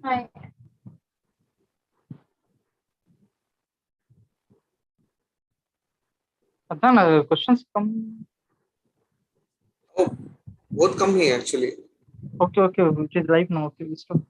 Hi. Adhan, questions come. Oh, both company actually. Okay, which is live now. Okay, stop.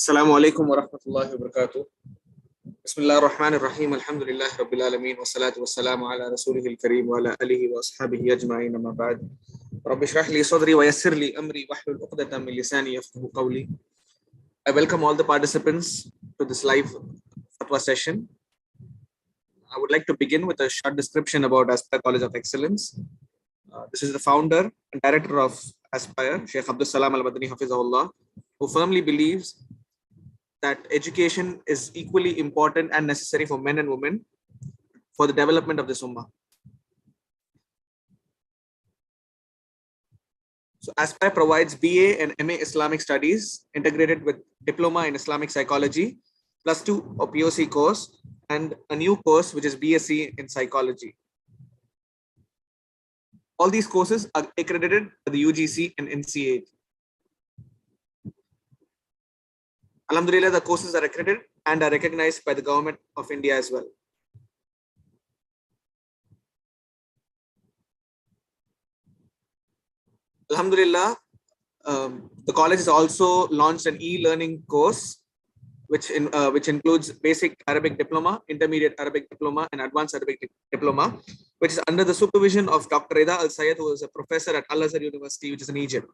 Assalamu alaikum wa rahmatullahi wa barakatuh. Bismillah ar-Rahman ar-Rahim. Alhamdulillah Rabbil Alameen. Wa salatu wa salamu ala Rasulihil Kareem wa ala alihi wa ashabihi ajma'in amma ba'd. Rabbi shrah li sadri wa yassir li amri wahlul uqdatan min lisani yafqahu qawli. I welcome all the participants to this live fatwa session. I would like to begin with a short description about Aspire College of Excellence. This is the founder and director of Aspire, Sheikh Abdus Salam al-Madani Hafizahullah, who firmly believes that education is equally important and necessary for men and women for the development of this ummah. So Aspire provides BA and MA Islamic Studies integrated with Diploma in Islamic Psychology, +2 or POC course, and a new course which is BSc in Psychology. All these courses are accredited by the UGC and NCA. Alhamdulillah, the courses are accredited and are recognized by the government of India as well. Alhamdulillah, the college has also launched an e-learning course, which includes basic Arabic diploma, intermediate Arabic diploma, and advanced Arabic diploma, which is under the supervision of Dr. Rida Al-Sayed, who is a professor at Al-Azhar University, which is in Egypt.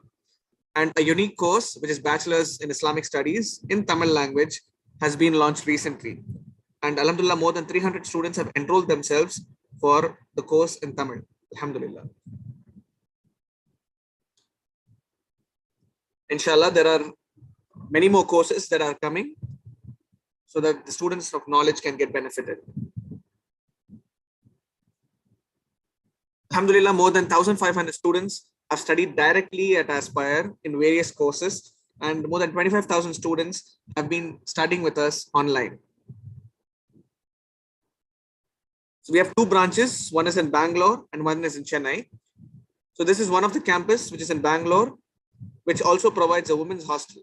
And a unique course, which is Bachelor's in Islamic Studies in Tamil language, has been launched recently. And Alhamdulillah, more than 300 students have enrolled themselves for the course in Tamil. Alhamdulillah. Inshallah, there are many more courses that are coming so that the students of knowledge can get benefited. Alhamdulillah, more than 1,500 students have studied directly at Aspire in various courses, and more than 25,000 students have been studying with us online. So we have two branches, one is in Bangalore and one is in Chennai. So this is one of the campus which is in Bangalore, which also provides a women's hostel.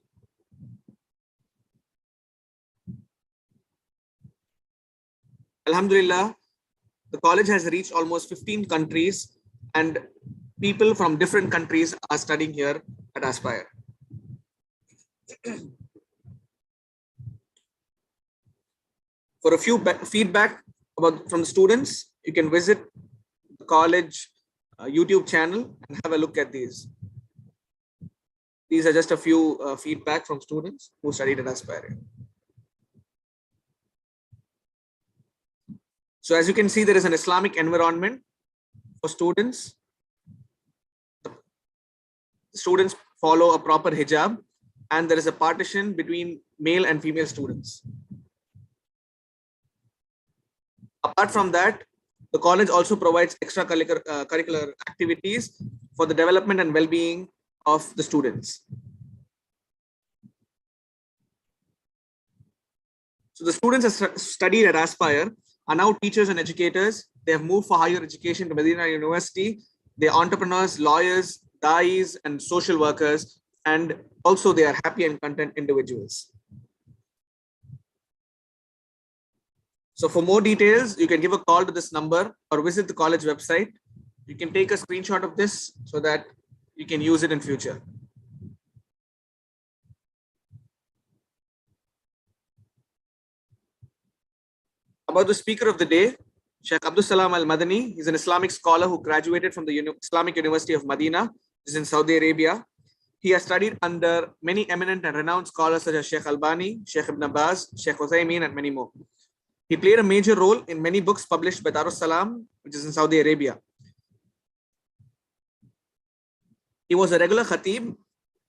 Alhamdulillah, the college has reached almost 15 countries, and people from different countries are studying here at Aspire. For a few feedback from the students, you can visit the college YouTube channel and have a look at these. These are just a few feedback from students who studied at Aspire. So as you can see, there is an Islamic environment for students. Students follow a proper hijab, and there is a partition between male and female students. Apart from that, the college also provides extracurricular activities for the development and well-being of the students. So the students have studied at Aspire are now teachers and educators. They have moved for higher education to Medina University. They are entrepreneurs, lawyers, dais, and social workers, and also they are happy and content individuals. So for more details, you can give a call to this number or visit the college website. You can take a screenshot of this so that you can use it in future. About the speaker of the day, Sheikh Abdus Salam al-Madani. He's an Islamic scholar who graduated from the Islamic University of Medina, which is in Saudi Arabia. He has studied under many eminent and renowned scholars such as Sheikh Albani, Sheikh Ibn Abbas, Sheikh Uthaymeen, and many more. He played a major role in many books published by Darussalam, which is in Saudi Arabia. He was a regular khatib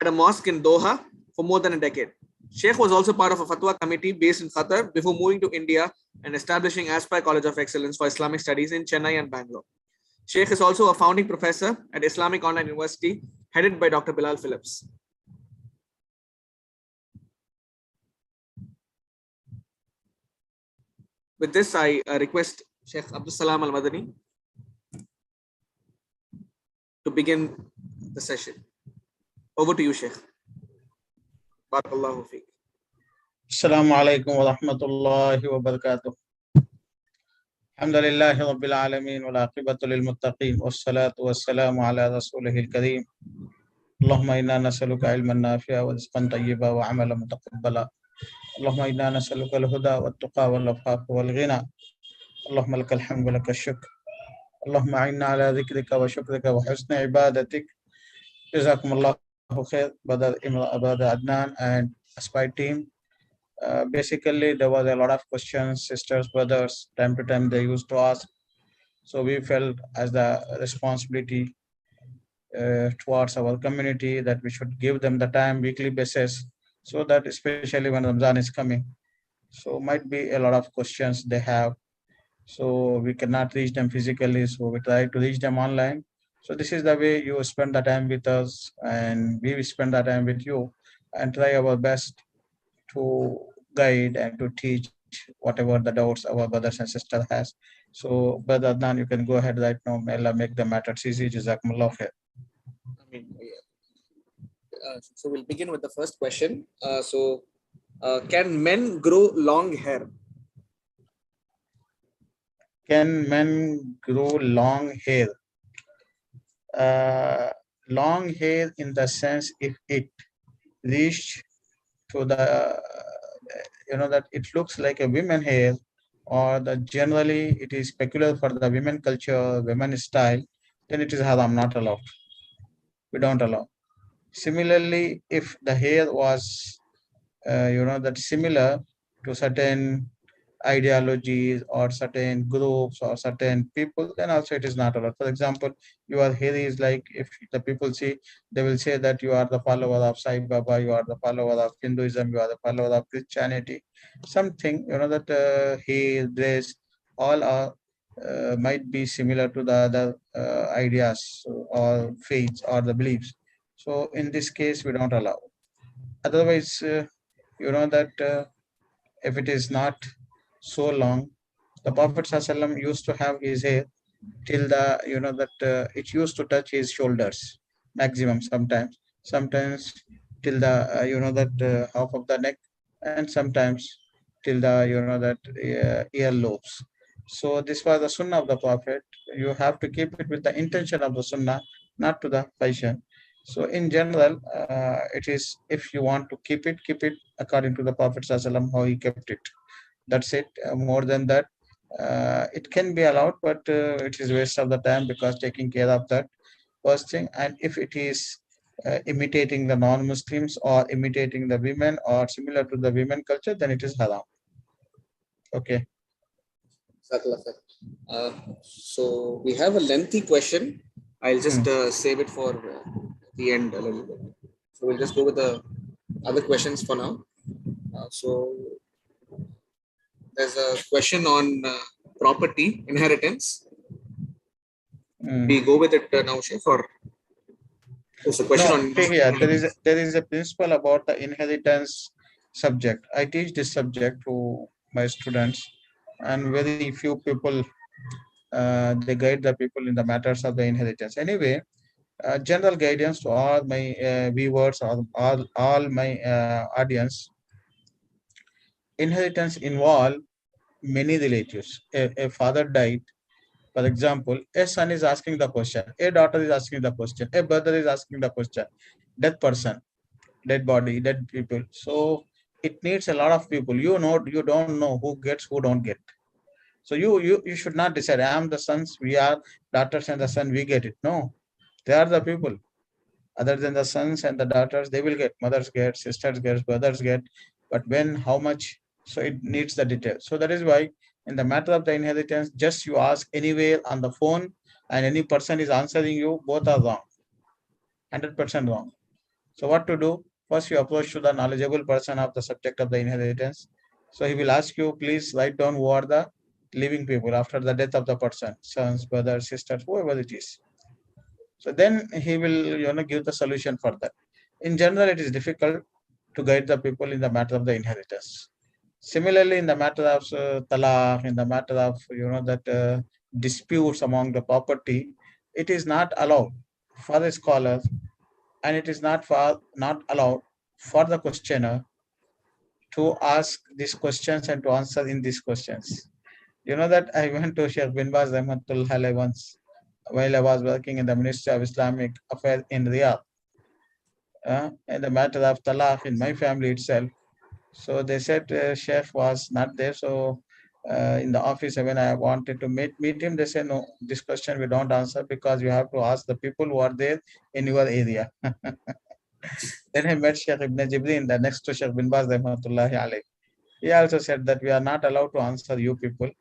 at a mosque in Doha for more than a decade. Sheikh was also part of a Fatwa committee based in Qatar before moving to India and establishing Aspire College of Excellence for Islamic Studies in Chennai and Bangalore. Sheikh is also a founding professor at Islamic Online University, headed by Dr. Bilal Phillips. With this, I request Sheikh Abdus Salam al-Madani to begin the session. Over to you, Sheikh. Barakallahu feek. Assalamu alaikum wa rahmatullahi wa barakatuh. Alhamdulillahi rabbil alameen wal aqibatu lil muttaqin was salatu was salamu ala rasulihil kareem. Allahumma inna nas'aluka ilman nafi'a wa rizqan tayyiba wa amalan mutaqabbala. Allahumma inna nas'aluka al-huda wat tuqa wal afafa wal ghina. Allahumma lakal hamdu wa lakal shukr. Allahumma inna ala dhikrika wa shukrika wa husni ibadatik. Jazakumullahu khair, Brother Adnan and Aspire team. Basically, there was a lot of questions, sisters, brothers, time to time they used to ask. So we felt as the responsibility towards our community that we should give them the time weekly basis, so that especially when Ramadan is coming, so might be a lot of questions they have. So we cannot reach them physically, so we try to reach them online. So this is the way you spend the time with us, and we will spend the time with you and try our best to guide and to teach whatever the doubts our brothers and sisters has. So Brother Adnan, you can go ahead right now. May Allah make the matters easy. Jazakumullah khair. So we'll begin with the first question. Can men grow long hair? Can men grow long hair? Long hair in the sense if it reached to the, that it looks like a women hair, or that generally it is peculiar for the women culture, women style, then it is haram, not allowed. We don't allow. Similarly, if the hair was, that similar to certain ideologies or certain groups or certain people, then also it is not allowed. For example, your hair is like, if the people see, they will say that you are the follower of Sai Baba, you are the follower of Hinduism, you are the follower of Christianity, something, that hair, dress, all are might be similar to the other ideas or faiths or the beliefs. So in this case, we don't allow. Otherwise, that if it is not so long, the Prophet ﷺ used to have his hair till the, it used to touch his shoulders maximum, sometimes till the, half of the neck, and sometimes till the, that ear lobes. So this was the sunnah of the Prophet. You have to keep it with the intention of the sunnah, not to the fashion. So in general, it is, if you want to keep it according to the Prophet ﷺ, how he kept it. That's it. More than that, it can be allowed, but it is waste of the time, because taking care of that first thing. And if it is imitating the non-Muslims or imitating the women or similar to the women culture, then it is haram. Okay. Jazakallah khair. So we have a lengthy question. I'll just save it for the end a little bit. So we'll just go with the other questions for now. So there's a question on property inheritance. We go with it now, Sheikh, or there's a question No, on here there is a principle about the inheritance subject. I teach this subject to my students, and very few people they guide the people in the matters of the inheritance. Anyway, general guidance to all my viewers or all my audience. Inheritance involve many relatives. A father died, for example, a son is asking the question, a daughter is asking the question, a brother is asking the question, dead person, dead body, dead people. So it needs a lot of people. You don't know who gets, who don't get. So you should not decide, I am the sons, we are daughters, and the son we get it. No, they are the people. Other than the sons and the daughters, they will get, mothers get, sisters get, brothers get. But when, how much? So it needs the detail. So that is why in the matter of the inheritance, just you ask anywhere on the phone and any person is answering you, both are wrong. 100% wrong. So what to do? First, you approach to the knowledgeable person of the subject of the inheritance. So he will ask you, please write down who are the living people after the death of the person, sons, brothers, sisters, whoever it is. So then he will give the solution for that. In general, it is difficult to guide the people in the matter of the inheritance. Similarly, in the matter of talaq, in the matter of that disputes among the property, it is not allowed for the scholar, and it is not allowed for the questioner to ask these questions and to answer in these questions. You know that I went to Sheikh bin Baz Rahmatullah once while I was working in the Ministry of Islamic Affairs in Riyadh, in the matter of talaq in my family itself. So they said Sheikh was not there. So in the office, when I wanted to meet him, they said, no, this question we don't answer, because you have to ask the people who are there in your area. Then I met Sheikh Ibn Jibreen, the next to Sheikh bin Baz Rahmatullahi alayh. He also said that we are not allowed to answer you people,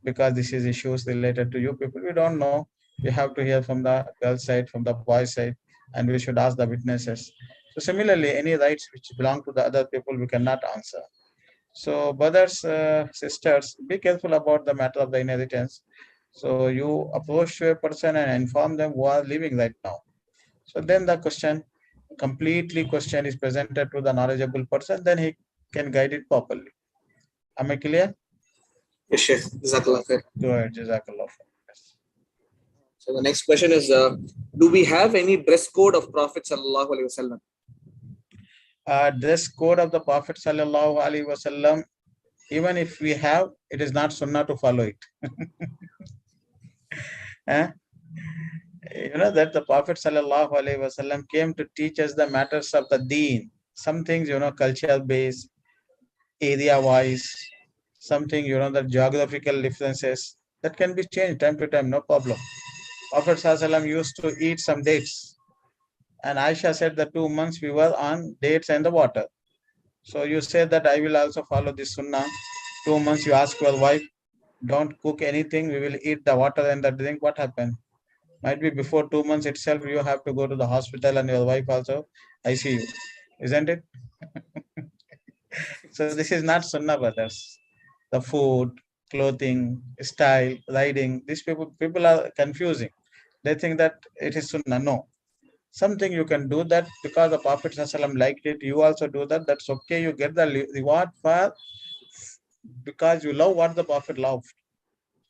because this is issues related to you people. We don't know. We have to hear from the girl side, from the boy side, and we should ask the witnesses. So similarly, any rights which belong to the other people, we cannot answer. So brothers, sisters, be careful about the matter of the inheritance. So you approach to a person and inform them who are living right now. So then the question is presented to the knowledgeable person, then he can guide it properly. Am I clear? Yes, Sheikh. Jazakallah khair. Go ahead, Jazakallah. So the next question is, do we have any dress code of Prophet sallallahu alaihi wasallam? Dress code of the Prophet sallallahu alaihi wasallam, even if we have, it is not sunnah to follow it. You know that the Prophet sallallahu alaihi wasallam came to teach us the matters of the deen. Some things, cultural based, area wise, something, the geographical differences, that can be changed time to time, no problem. Prophet sallallahu alaihi wasallam used to eat some dates. And Aisha said that 2 months we were on dates and the water. So you say that I will also follow this sunnah. 2 months you ask your wife, don't cook anything, we will eat the water and the drink. What happened? Might be before 2 months itself, you have to go to the hospital, and your wife also ICU, isn't it? So this is not sunnah, brothers. The food, clothing, style, riding, these people are confusing. They think that it is sunnah. No. Something you can do that because the Prophet ﷺ liked it. You also do that. That's okay. You get the reward for, because you love what the Prophet loved.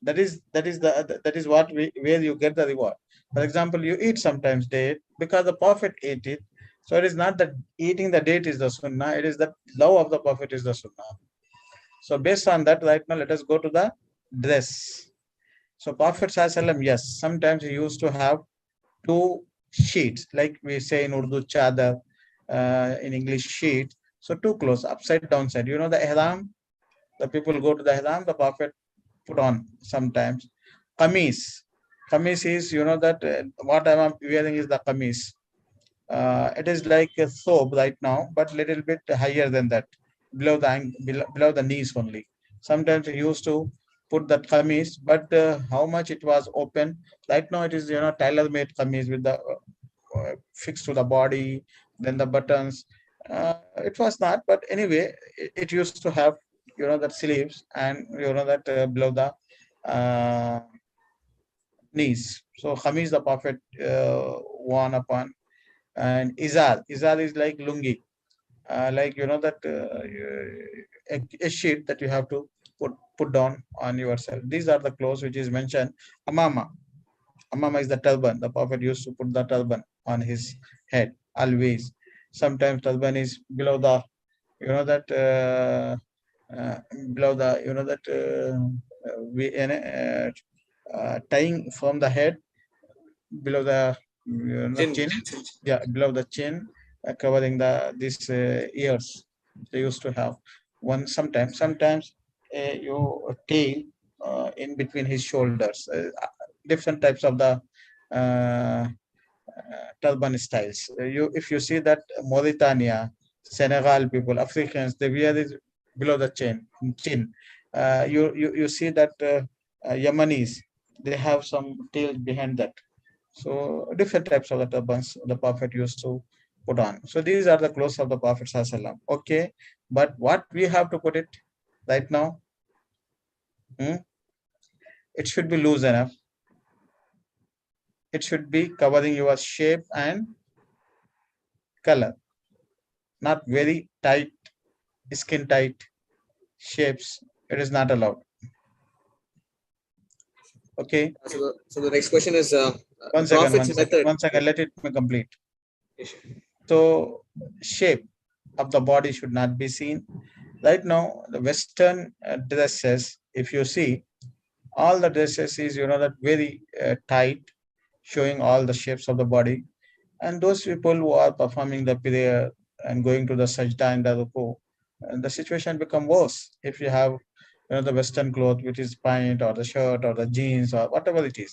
That is where you get the reward. For example, you eat sometimes date because the Prophet ate it. So it is not that eating the date is the sunnah. It is that love of the Prophet is the sunnah. So based on that, right now, let us go to the dress. So Prophet ﷺ, yes, sometimes he used to have two sheets, like we say in Urdu, chadar, in English sheet. So two clothes, upside down side. You know the ihram, the people go to the ihram, the Prophet put on sometimes. Qamis. Qamis is, you know that what I am wearing is the qamis. It is like a thobe right now, but little bit higher than that, below the knees only. Sometimes he used to put that qamis, but how much it was open. Right now it is, you know, tailor-made qamis with the fixed to the body, then the buttons. It was not, but anyway, it used to have, you know, that sleeves and you know that below the uh, knees. So qamis the Prophet worn upon, and izar is like lungi, like you know that a sheet that you have to put down on yourself. These are the clothes which is mentioned. Amama is the turban. The Prophet used to put the turban on his head always. Sometimes turban is below the, you know that below the, you know that tying from the head below the, you know, chin. Yeah, below the chin, covering the this ears. They used to have one sometimes you tail in between his shoulders. Different types of the uh, turban styles. If you see that Mauritania, Senegal people, Africans, they wear this below the chin. You see that Yemenis, they have some tail behind that. So different types of the turbans the Prophet used to put on. So these are the clothes of the Prophet Sallallahu. Okay, but what we have to put it right now? It should be loose enough. It should be covering your shape and color, not very tight, skin tight shapes. It is not allowed. Okay. So the next question is One second, let it be complete. So shape of the body should not be seen. Right now, the Western dresses, if you see, all the dresses is, you know, that very tight, showing all the shapes of the body. And those people who are performing the prayer and going to the sajda and the ruku, the situation become worse if you have, you know, the Western cloth, which is pant or the shirt or the jeans or whatever it is.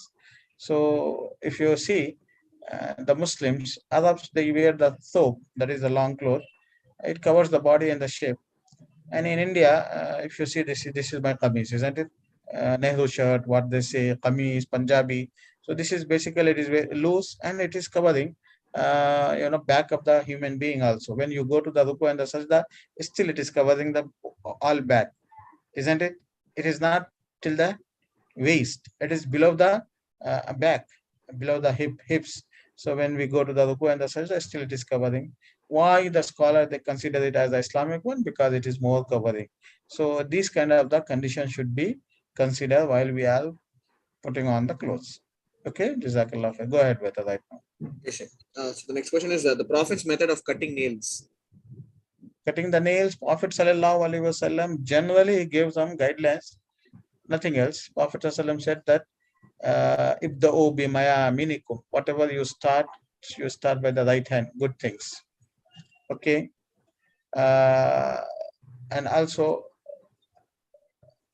So if you see, the Muslims, Arabs, they wear the thobe, that is the long cloth. It covers the body and the shape. And in India, if you see, this is my qamis, isn't it? Nehru shirt, what they say, qamis, Punjabi. So this is basically, it is very loose and it is covering, you know, back of the human being also. When you go to the ruku and the sajda, still it is covering the all back, isn't it? It is not till the waist. It is below the back, below the hips. So when we go to the ruku and the sajda, still it is covering. Why the scholar they consider it as the Islamic one? Because it is more covering. So these kind of the conditions should be considered while we are putting on the clothes. Okay, Jazakallah khair. Go ahead with it right now. So the next question is the Prophet's method of cutting nails. Cutting the nails, Prophet Sallallahu Alaihi Wasallam generally he gave some guidelines, nothing else. Prophet Sallallahu said that ibda'u bimaya minikum. Whatever you start by the right hand, good things. Okay. And also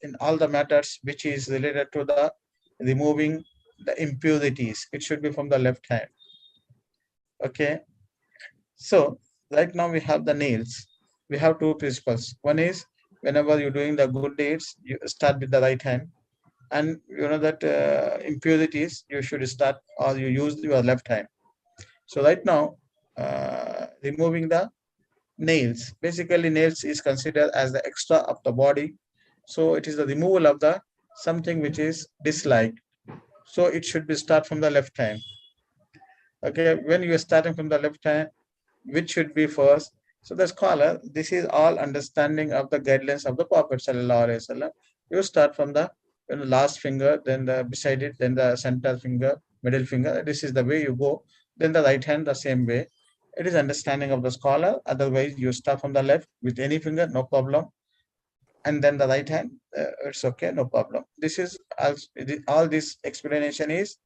in all the matters which is related to the removing the impurities, it should be from the left hand. Okay. So right now we have the nails. We have two principles. One is whenever you're doing the good deeds, you start with the right hand. And you know that impurities, you should start or you use your left hand. So right now, removing the nails. Basically, nails is considered as the extra of the body. So it is the removal of the something which is disliked. So it should be start from the left hand. Okay, when you are starting from the left hand, which should be first? So the scholar, this is all understanding of the guidelines of the Prophet Sallallahu Alaihi Wasallam. You start from the, you know, last finger, then the beside it, then the center finger, middle finger. This is the way you go. Then the right hand the same way. It is understanding of the scholar. Otherwise, you start from the left with any finger, no problem. and then the right hand, it's okay, no problem. This is all this explanation is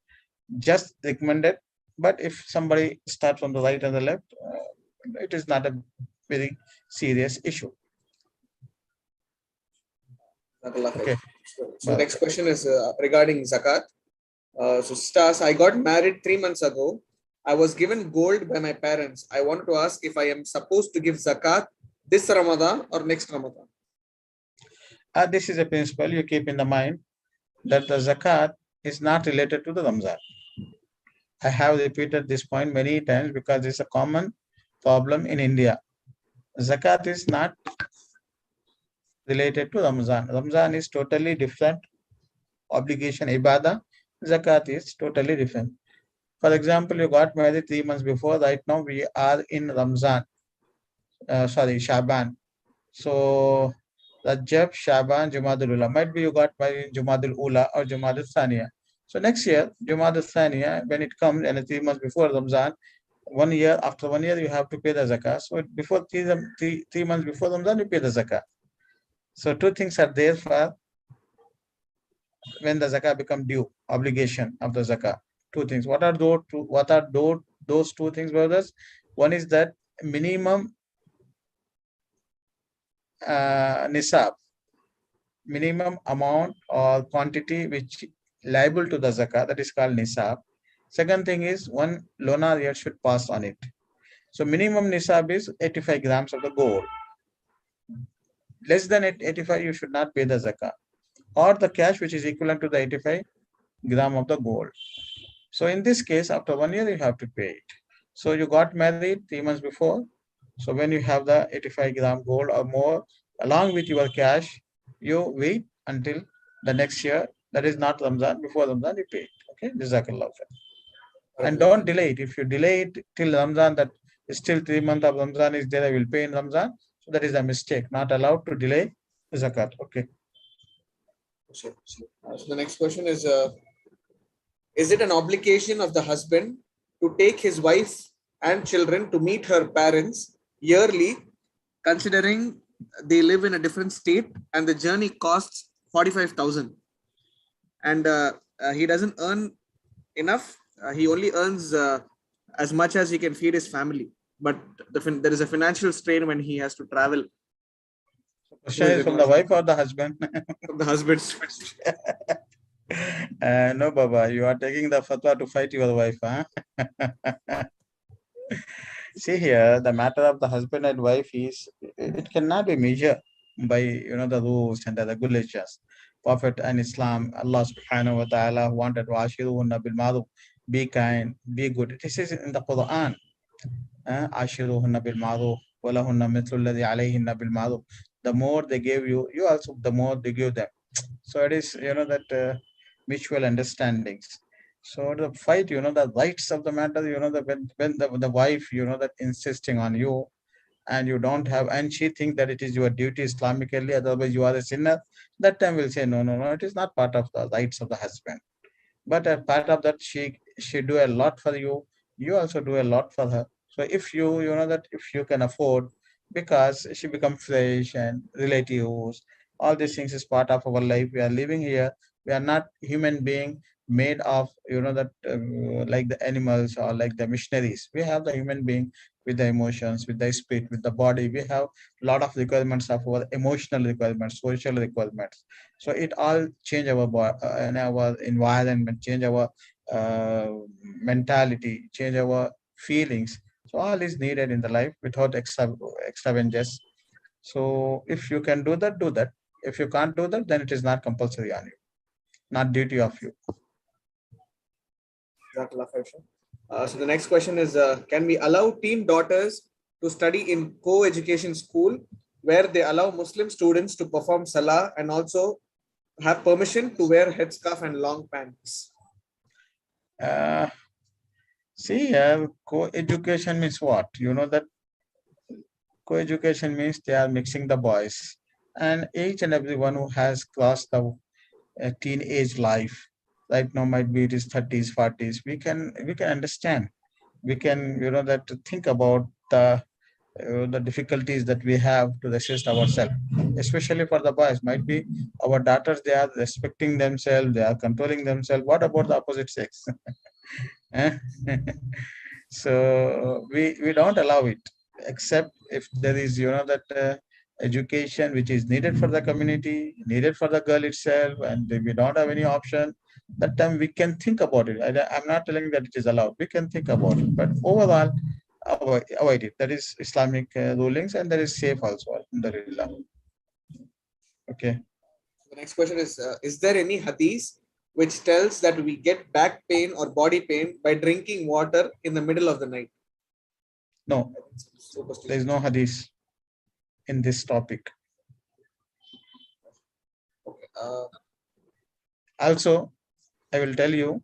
just recommended, but if somebody starts from the right and the left, it is not a very serious issue. Okay. So next question is regarding zakat. So Stas, I got married 3 months ago. I was given gold by my parents. I wanted to ask if I am supposed to give zakat this Ramadan or next Ramadan. This is a principle you keep in the mind, that the zakat is not related to the Ramzan. I have repeated this point many times because it's a common problem in India. Zakat is not related to Ramzan. Ramzan is totally different obligation, ibadah. Zakat is totally different. For example, you got married 3 months before. Right now we are in Ramzan. Shaban. So Rajab, Shaban, Jumadul Ula. Might be you got married in Jumadul Ula or Jumadul Thaniya. So next year, Jumadul Thaniya, when it comes and 3 months before Ramzan, 1 year, after 1 year, you have to pay the zakah. So before 3 months before Ramzan, you pay the zakah. So two things are there for when the zakah become due, obligation of the zakah. Two things. What are those two things, brothers? One is that minimum nisab, minimum amount or quantity which liable to the zakah, that is called nisab. Second thing is one lunar year should pass on it. So minimum nisab is 85 grams of the gold. Less than 85, you should not pay the zakah, or the cash which is equivalent to the 85 gram of the gold. So in this case, after 1 year, you have to pay it. So you got married 3 months before. So when you have the 85 gram gold or more, along with your cash, you wait until the next year. That is not Ramzan. Before Ramzan, you pay it. Okay, Jazakallah khair. And don't delay it. If you delay it till Ramzan, that is still 3 months of Ramzan is there, I will pay in Ramzan. So that is a mistake. Not allowed to delay zakat. Okay. So the next question is it an obligation of the husband to take his wife and children to meet her parents yearly, considering they live in a different state and the journey costs 45,000, and he doesn't earn enough. He only earns as much as he can feed his family, but there is a financial strain when he has to travel. Question is from the wife or the husband? From the husband. No, Baba, you are taking the fatwa to fight your wife, huh? See here, the matter of the husband and wife is, it cannot be measured by, the rules and the regulations. Prophet and Islam, Allah subhanahu wa ta'ala wanted to ashiruhunna bil ma'ruf, be kind, be good. This is in the Quran. Ashiruhunna bil ma'ruf, walahunna mithlu alladhi alayhinna bil ma'ruf. The more they give you, you also, the more they give them. So it is, that mutual understandings. So the fight, the rights of the matter, that when the wife, that insisting on you, and you don't have, and she think that it is your duty Islamically, otherwise you are a sinner, that time we'll say, no, it is not part of the rights of the husband. But as part of that, she do a lot for you, you also do a lot for her. So if that if you can afford, because she become fresh and relatives, all these things is part of our life. We are living here. We are not human being made of that like the animals or like the missionaries. We have the human being with the emotions, with the spirit, with the body. We have a lot of requirements of our emotional requirements, social requirements. So it all change our and our environment, change our mentality, change our feelings. So all is needed in the life without extravagance. So if you can do that, do that. If you can't do that, then it is not compulsory on you, not duty of you. So the next question is, can we allow teen daughters to study in co-education school where they allow Muslim students to perform salah and also have permission to wear headscarf and long pants? See, co-education means what? You know that co-education means they are mixing the boys, and each and everyone who has crossed the teenage life, right now might be it is 30s, 40s. We can understand. We can that to think about the the difficulties that we have to resist ourselves, especially for the boys. Might be our daughters, they are respecting themselves, they are controlling themselves. What about the opposite sex? Eh? So we don't allow it, except if there is, that education which is needed for the community, needed for the girl itself, and we don't have any option. That time we can think about it. I'm not telling that it is allowed. We can think about it, but overall, avoid it. That is Islamic rulings, and that is safe also. Alhamdulillah. Okay. The next question is there any hadith which tells that we get back pain or body pain by drinking water in the middle of the night? No, there is no hadith in this topic. Okay. Also, I will tell you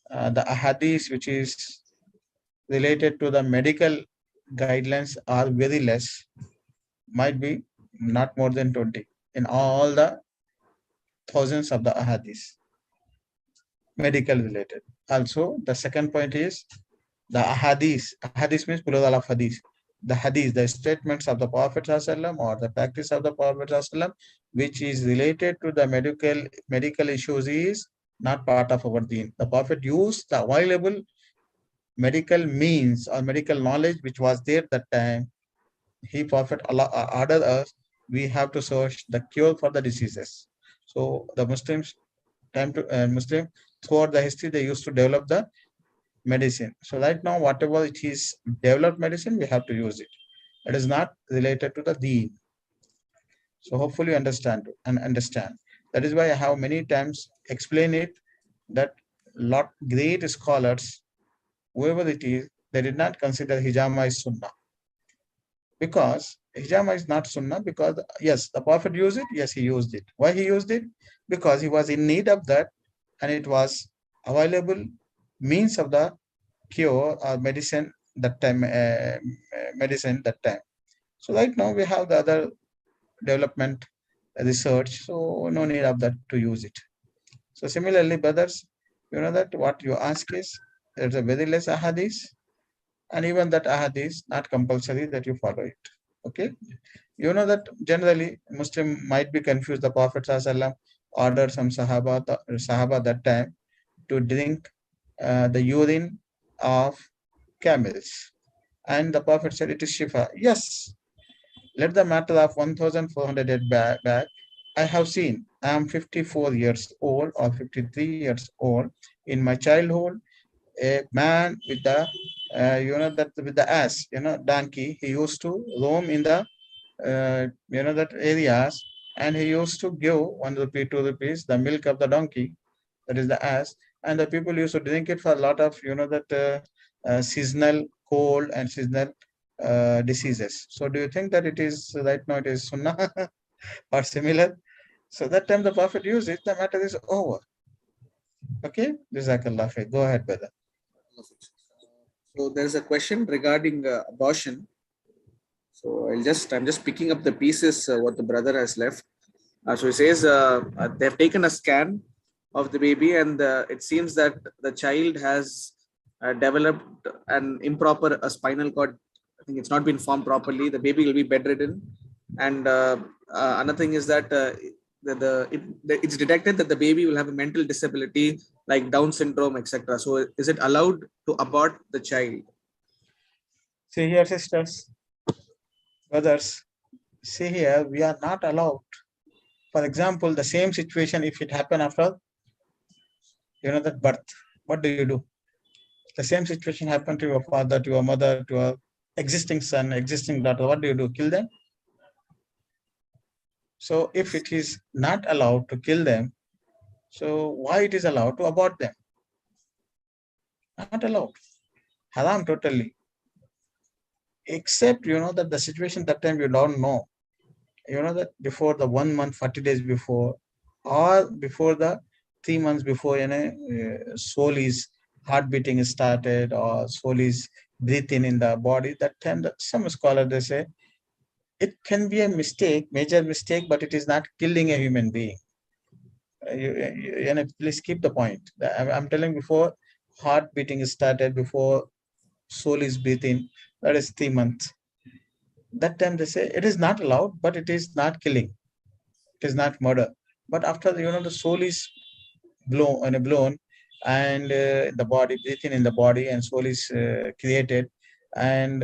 the hadith which is related to the medical guidelines are very less, might be not more than 20 in all the thousands of the ahadith, medical related. Also, the second point is the ahadith. Ahadith means plural of hadith. The hadith, the statements of the Prophet ﷺ or the practice of the Prophet ﷺ, which is related to the medical issues, is not part of our deen. The Prophet used the available medical means or medical knowledge which was there that time. Prophet ordered us, we have to search the cure for the diseases. So the Muslims, Muslim, throughout the history, they used to develop the medicine. So right now, whatever it is developed medicine, we have to use it. It is not related to the deen. So hopefully you understand. That is why I have many times explained it, that great scholars, whoever it is, they did not consider hijama is sunnah. Because hijama is not sunnah, because yes, the Prophet used it, yes, he used it. Why he used it? Because he was in need of that, and it was available means of the cure or medicine that time. So right now we have the other development research, so no need of that to use it. So similarly, brothers, you know that what you ask is, there's a very less ahadith, and even that ahadith not compulsory that you follow it. Okay, you know that generally Muslim might be confused. The Prophet ﷺ ordered some Sahaba that time to drink the urine of camels, and the Prophet said it is shifa. Yes, let the matter of 1,400 years back. I have seen. I am 54 years old or 53 years old. In my childhood, a man with the with the ass, donkey, he used to roam in the that areas, and he used to give 1 rupee, 2 rupees, the milk of the donkey, that is the ass, and the people used to drink it for a lot of seasonal cold and seasonal diseases. So do you think that it is right now it is sunnah or similar? So that time the Prophet used it, the matter is over. Okay, Jazakallah khair. Go ahead, brother. So there's a question regarding abortion. So I'm just picking up the pieces what the brother has left. So he says they've taken a scan of the baby, and it seems that the child has developed an improper spinal cord. I think it's not been formed properly. The baby will be bedridden, and another thing is that it's detected that the baby will have a mental disability like Down syndrome, etc. So is it allowed to abort the child? See here, sisters, brothers, see here, we are not allowed. For example, the same situation, if it happen after, that birth, what do? The same situation happened to your father, to your mother, to your existing son, existing daughter. What do? Kill them? So if it is not allowed to kill them, so why it is allowed to abort them? Not allowed. Haram totally. Except, that the situation that time you don't know. That before the 1 month, 40 days before, or before the 3 months before, soul is heart beating started, or soul is breathing in the body. That time, some scholars, they say, it can be a mistake, major mistake, but it is not killing a human being. Please keep the point. I'm telling before heart beating started, before soul is breathing, that is 3 months. That time they say it is not allowed, but it is not killing. It is not murder. But after the soul is blown, and the body breathing in the body, and soul is created, and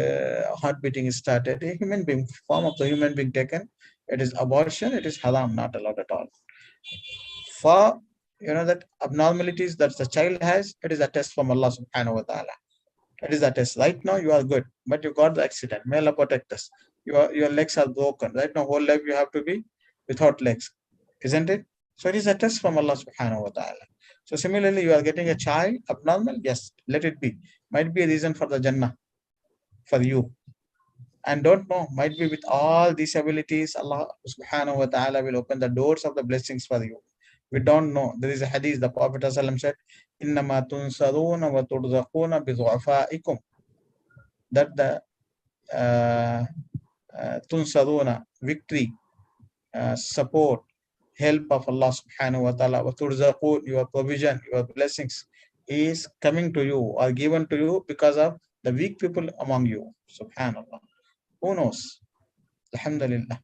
heart beating is started. A human being, form of the human being taken, it is abortion. It is haram, not allowed at all. For that abnormalities that the child has, it is a test from Allah Subhanahu wa Taala. It is a test. Right now you are good, but you got the accident. May Allah protect us. Your legs are broken. Right now, whole life you have to be without legs, isn't it? So it is a test from Allah Subhanahu wa Taala. So similarly, you are getting a child abnormal. Yes, let it be. Might be a reason for the Jannah for you. And don't know, might be with all these abilities, Allah Subhanahu wa Taala will open the doors of the blessings for you. We don't know. There is a hadith, the Prophet ﷺ said, "Innama tunsaruna wa turzaquna bi du'afaikum." That the tunsaruna, victory, support, help of Allah Subhanahu wa Taala, wa turzaqun, your provision, your blessings is coming to you or given to you because of the weak people among you. Subhanallah. Who knows? Alhamdulillah.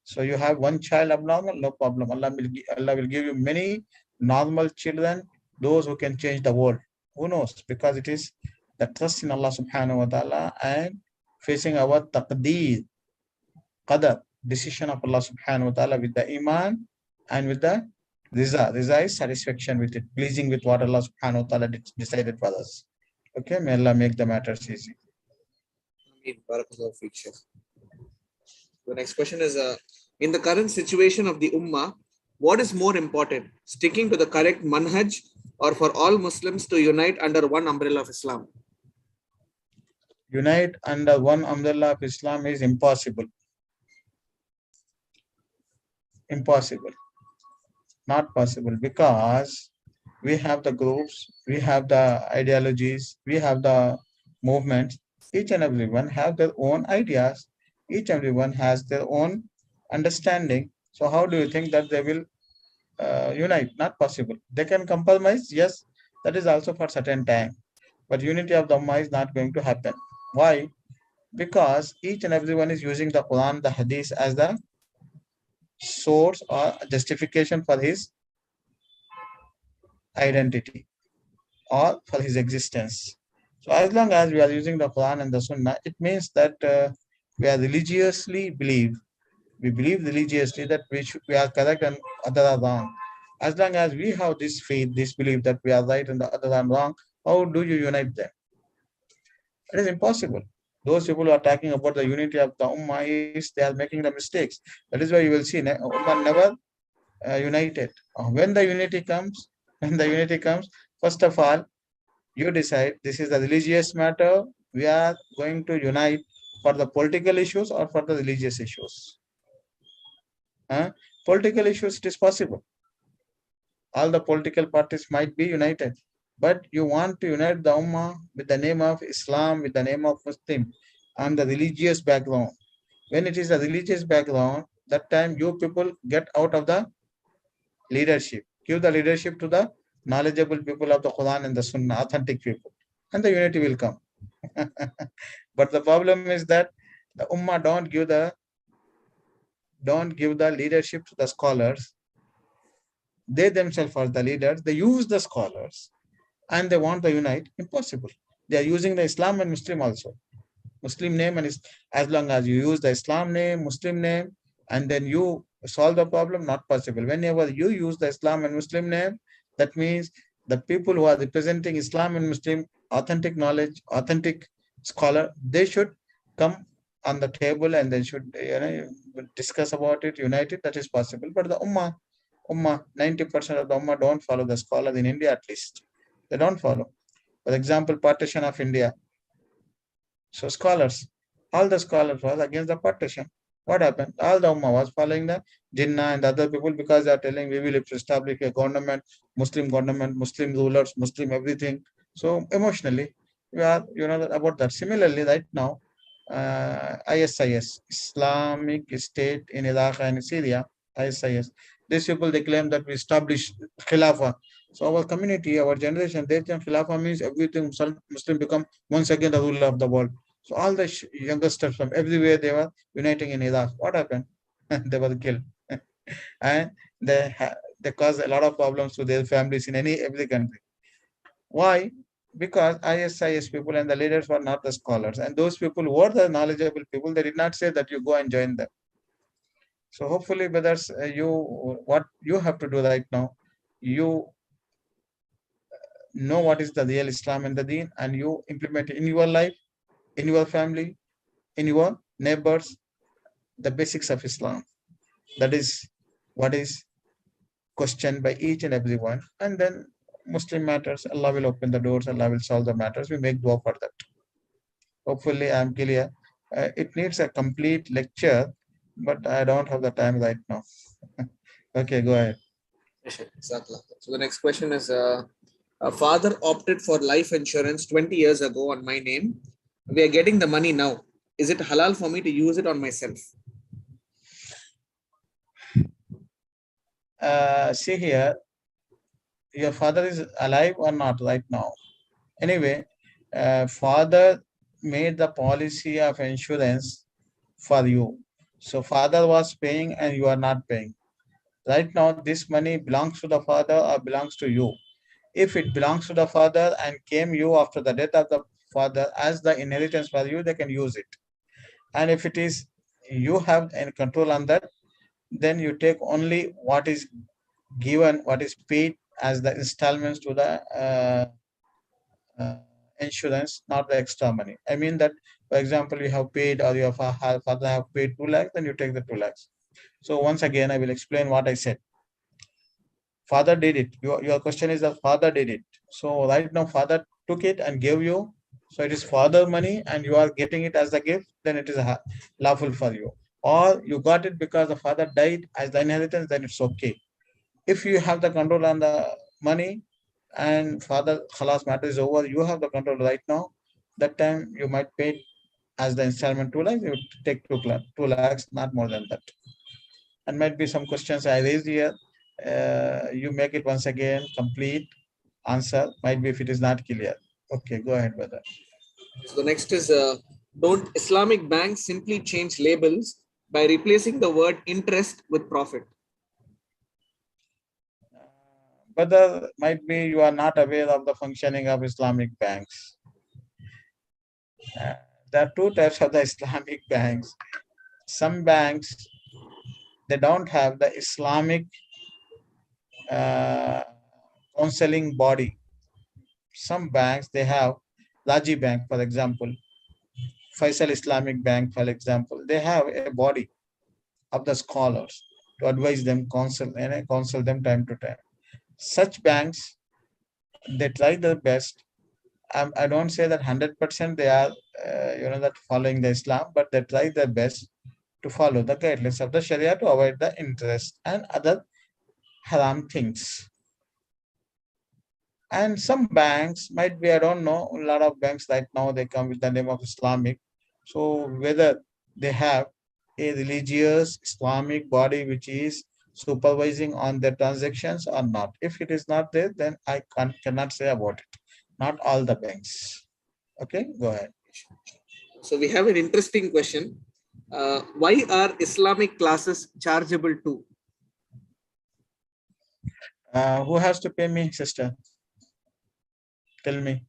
So you have one child abnormal, no problem. Allah will give you many normal children, those who can change the world. Who knows? Because it is the trust in Allah Subhanahu wa Taala and facing our taqdeer, qadar, decision of Allah Subhanahu wa Taala with the iman and with the riza. Riza is satisfaction with it, pleasing with what Allah Subhanahu wa Taala decided for us. Okay, may Allah make the matters easy. Barakallahu feek, Sheikh. The next question is, in the current situation of the Ummah, what is more important, sticking to the correct manhaj or for all Muslims to unite under one umbrella of Islam? Unite under one umbrella of Islam is impossible. Impossible. Not possible, because we have the groups, we have the ideologies, we have the movements. Each and everyone have their own ideas. Each and everyone has their own understanding. So how do you think that they will unite? Not possible. They can compromise, yes, that is also for certain time. But unity of the Ummah is not going to happen. Why? Because each and everyone is using the Quran, the Hadith as the source or justification for his identity or for his existence. So as long as we are using the Quran and the Sunnah, it means that we are religiously believe. We believe religiously that we are correct and other are wrong. As long as we have this faith, this belief that we are right and the other are wrong, how do you unite them? It is impossible. Those people who are talking about the unity of the Ummah is they are making the mistakes. That is why you will see Ummah never united. When the unity comes, first of all, you decide this is a religious matter. We are going to unite for the political issues or for the religious issues. Political issues, it is possible. All the political parties might be united, but you want to unite the Ummah with the name of Islam, with the name of Muslim, on the religious background. When it is a religious background, that time you people get out of the leadership. Give the leadership to the knowledgeable people of the Quran and the Sunnah, authentic people, and the unity will come. But the problem is that the Ummah don't give the leadership to the scholars. They themselves are the leaders. They use the scholars and they want to unite. Impossible. They are using the Islam and Muslim also. Muslim name, and as long as you use the Islam name, Muslim name, and then you solve the problem, not possible. Whenever you use the Islam and Muslim name, that means the people who are representing Islam and Muslim, authentic knowledge, authentic scholar, they should come on the table and they should discuss about it, unite it. That is possible. But the Ummah, 90% of the Ummah don't follow the scholars in India, at least. They don't follow. For example, partition of India. So scholars, all the scholars was against the partition. What happened? All the Ummah was following the Jinnah and other people because they are telling we will establish a government, Muslim rulers, Muslim everything. So emotionally, we are about that. Similarly, right now, ISIS, Islamic State in Iraq and Syria, ISIS. These people, they claim that we establish Khilafah. So our community, our generation, they think Khilafah means everything Muslim become once again the ruler of the world. So all the youngsters from everywhere, they were uniting in Iraq. What happened? They were killed. And they caused a lot of problems to their families in every country. Why? Because ISIS people and the leaders were not the scholars. And those people were the knowledgeable people. They did not say that you go and join them. So hopefully, brothers, what you have to do right now, you know what is the real Islam and the Deen, and you implement it in your life, in your family, in your neighbors, the basics of Islam. That is what is questioned by each and every one. And then Muslim matters, Allah will open the doors, Allah will solve the matters. We make dua for that. Hopefully, I'm clear. It needs a complete lecture, but I don't have the time right now. Okay, go ahead. Exactly. So the next question is, a father opted for life insurance 20 years ago on my name. We are getting the money now. Is it halal for me to use it on myself? See here, your father is alive or not right now. Anyway, father made the policy of insurance for you. So father was paying and you are not paying. Right now, this money belongs to the father or belongs to you. If it belongs to the father and came you after the death of the father as the inheritance for you, they can use it. And if it is you have any control on that, then you take only what is given, what is paid as the installments to the uh, insurance, not the extra money. I mean that, for example, you have paid or your father have paid 2 lakhs, then you take the 2 lakhs. So once again, I will explain what I said. Father did it. Your question is that father did it. So right now, father took it and gave you. So it is father money and you are getting it as a gift, then it is lawful for you. Or you got it because the father died as the inheritance, then it's okay. If you have the control on the money and father khalas matter is over, you have the control right now. That time you might pay as the installment 2 lakhs, you take 2 lakhs, not more than that. And might be some questions I raised here. You make it once again, complete answer. Might be if it is not clear. Okay, go ahead, brother. So the next is, don't Islamic banks simply change labels by replacing the word interest with profit? Brother, might be you are not aware of the functioning of Islamic banks. There are 2 types of the Islamic banks. Some banks, they don't have the Islamic counseling body. Some banks, they have Raji Bank, for example, Faisal Islamic Bank, for example, they have a body of the scholars to advise them, counsel them time to time. Such banks, they try their best. I don't say that 100% they are, that following the Islam, but they try their best to follow the guidelines of the Sharia to avoid the interest and other haram things. And some banks might be, I don't know, a lot of banks right now, they come with the name of Islamic. So whether they have a religious Islamic body which is supervising on their transactions or not. If it is not there, then I cannot say about it. Not all the banks. Okay, go ahead. So we have an interesting question. Why are Islamic classes chargeable too? Who has to pay me, sister? Tell me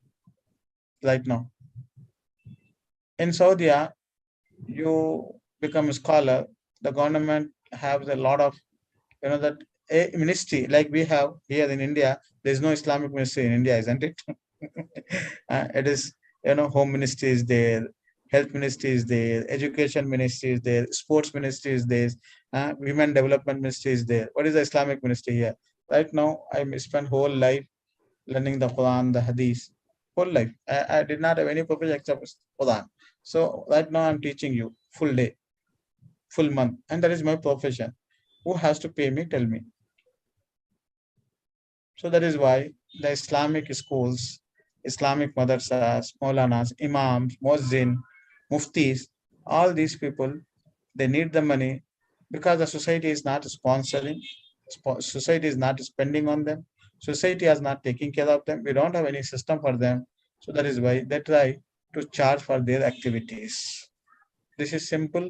right now. In Saudi, you become a scholar. The government has a lot of, that a ministry like we have here in India. There is no Islamic ministry in India, isn't it? It is, home ministry is there, health ministry is there, education ministry is there, sports ministry is there, women development ministry is there. What is the Islamic ministry here? Right now, I spent whole life learning the Quran, the Hadith, whole life. I did not have any profession except Quran. So right now I'm teaching you full day, full month, and that is my profession. Who has to pay me? Tell me. So that is why the Islamic schools, Islamic madrasas, Maulanas, Imams, Muezzin, Muftis, all these people, they need the money because the society is not sponsoring, society is not spending on them, society is not taking care of them. We don't have any system for them. So that is why they try to charge for their activities? This is simple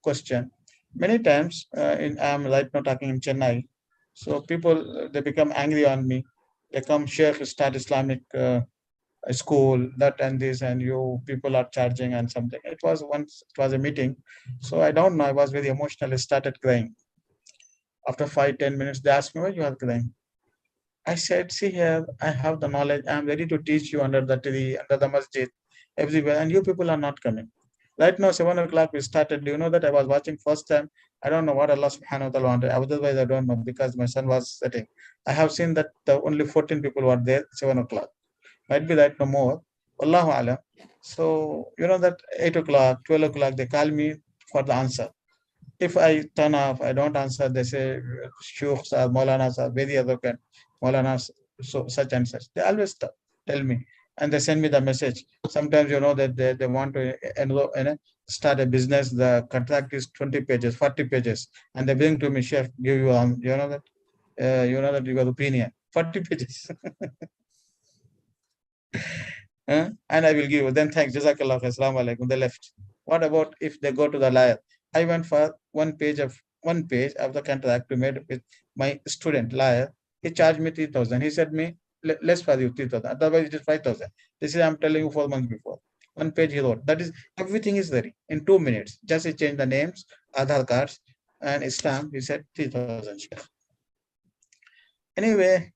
question. Many times, I'm right now talking in Chennai, so people they become angry on me. They come, Sheikh, start Islamic school, that and this, and you people are charging and something. It was a meeting, so I don't know. I was very emotional. I started crying. After 5, 10 minutes, they asked me why you are crying. I said, see here, I have the knowledge. I'm ready to teach you under the tree, under the masjid, everywhere, and you people are not coming. Right now, 7 o'clock we started. Do you know that I was watching first time? I don't know what Allah subhanahu wa ta'ala wanted. Otherwise, I don't know because my son was sitting. I have seen that the only 14 people were there, 7 o'clock. Might be right no more. Allahu alam. So, you know that 8 o'clock, 12 o'clock, they call me for the answer. If I turn off, I don't answer, they say sheikhs or maulanas are very arrogant, maulanas, so such and such. They always tell me and they send me the message. Sometimes you know that they want to start a business. The contract is 20 pages, 40 pages, and they bring to me, chef, give you you know that your opinion, 40 pages. And I will give you. Then thanks, Jazakallah, Assalamu alaikum. They left. What about if they go to the liar? I went for one page of the contract to made with my student liar. He charged me 3,000. He said me less for you 3,000. Otherwise it is 5,000. This is I'm telling you 4 months before. One page he wrote. That is everything is ready in 2 minutes. Just he changed the names, Aadhaar cards, and stamp. He said 3,000. Anyway,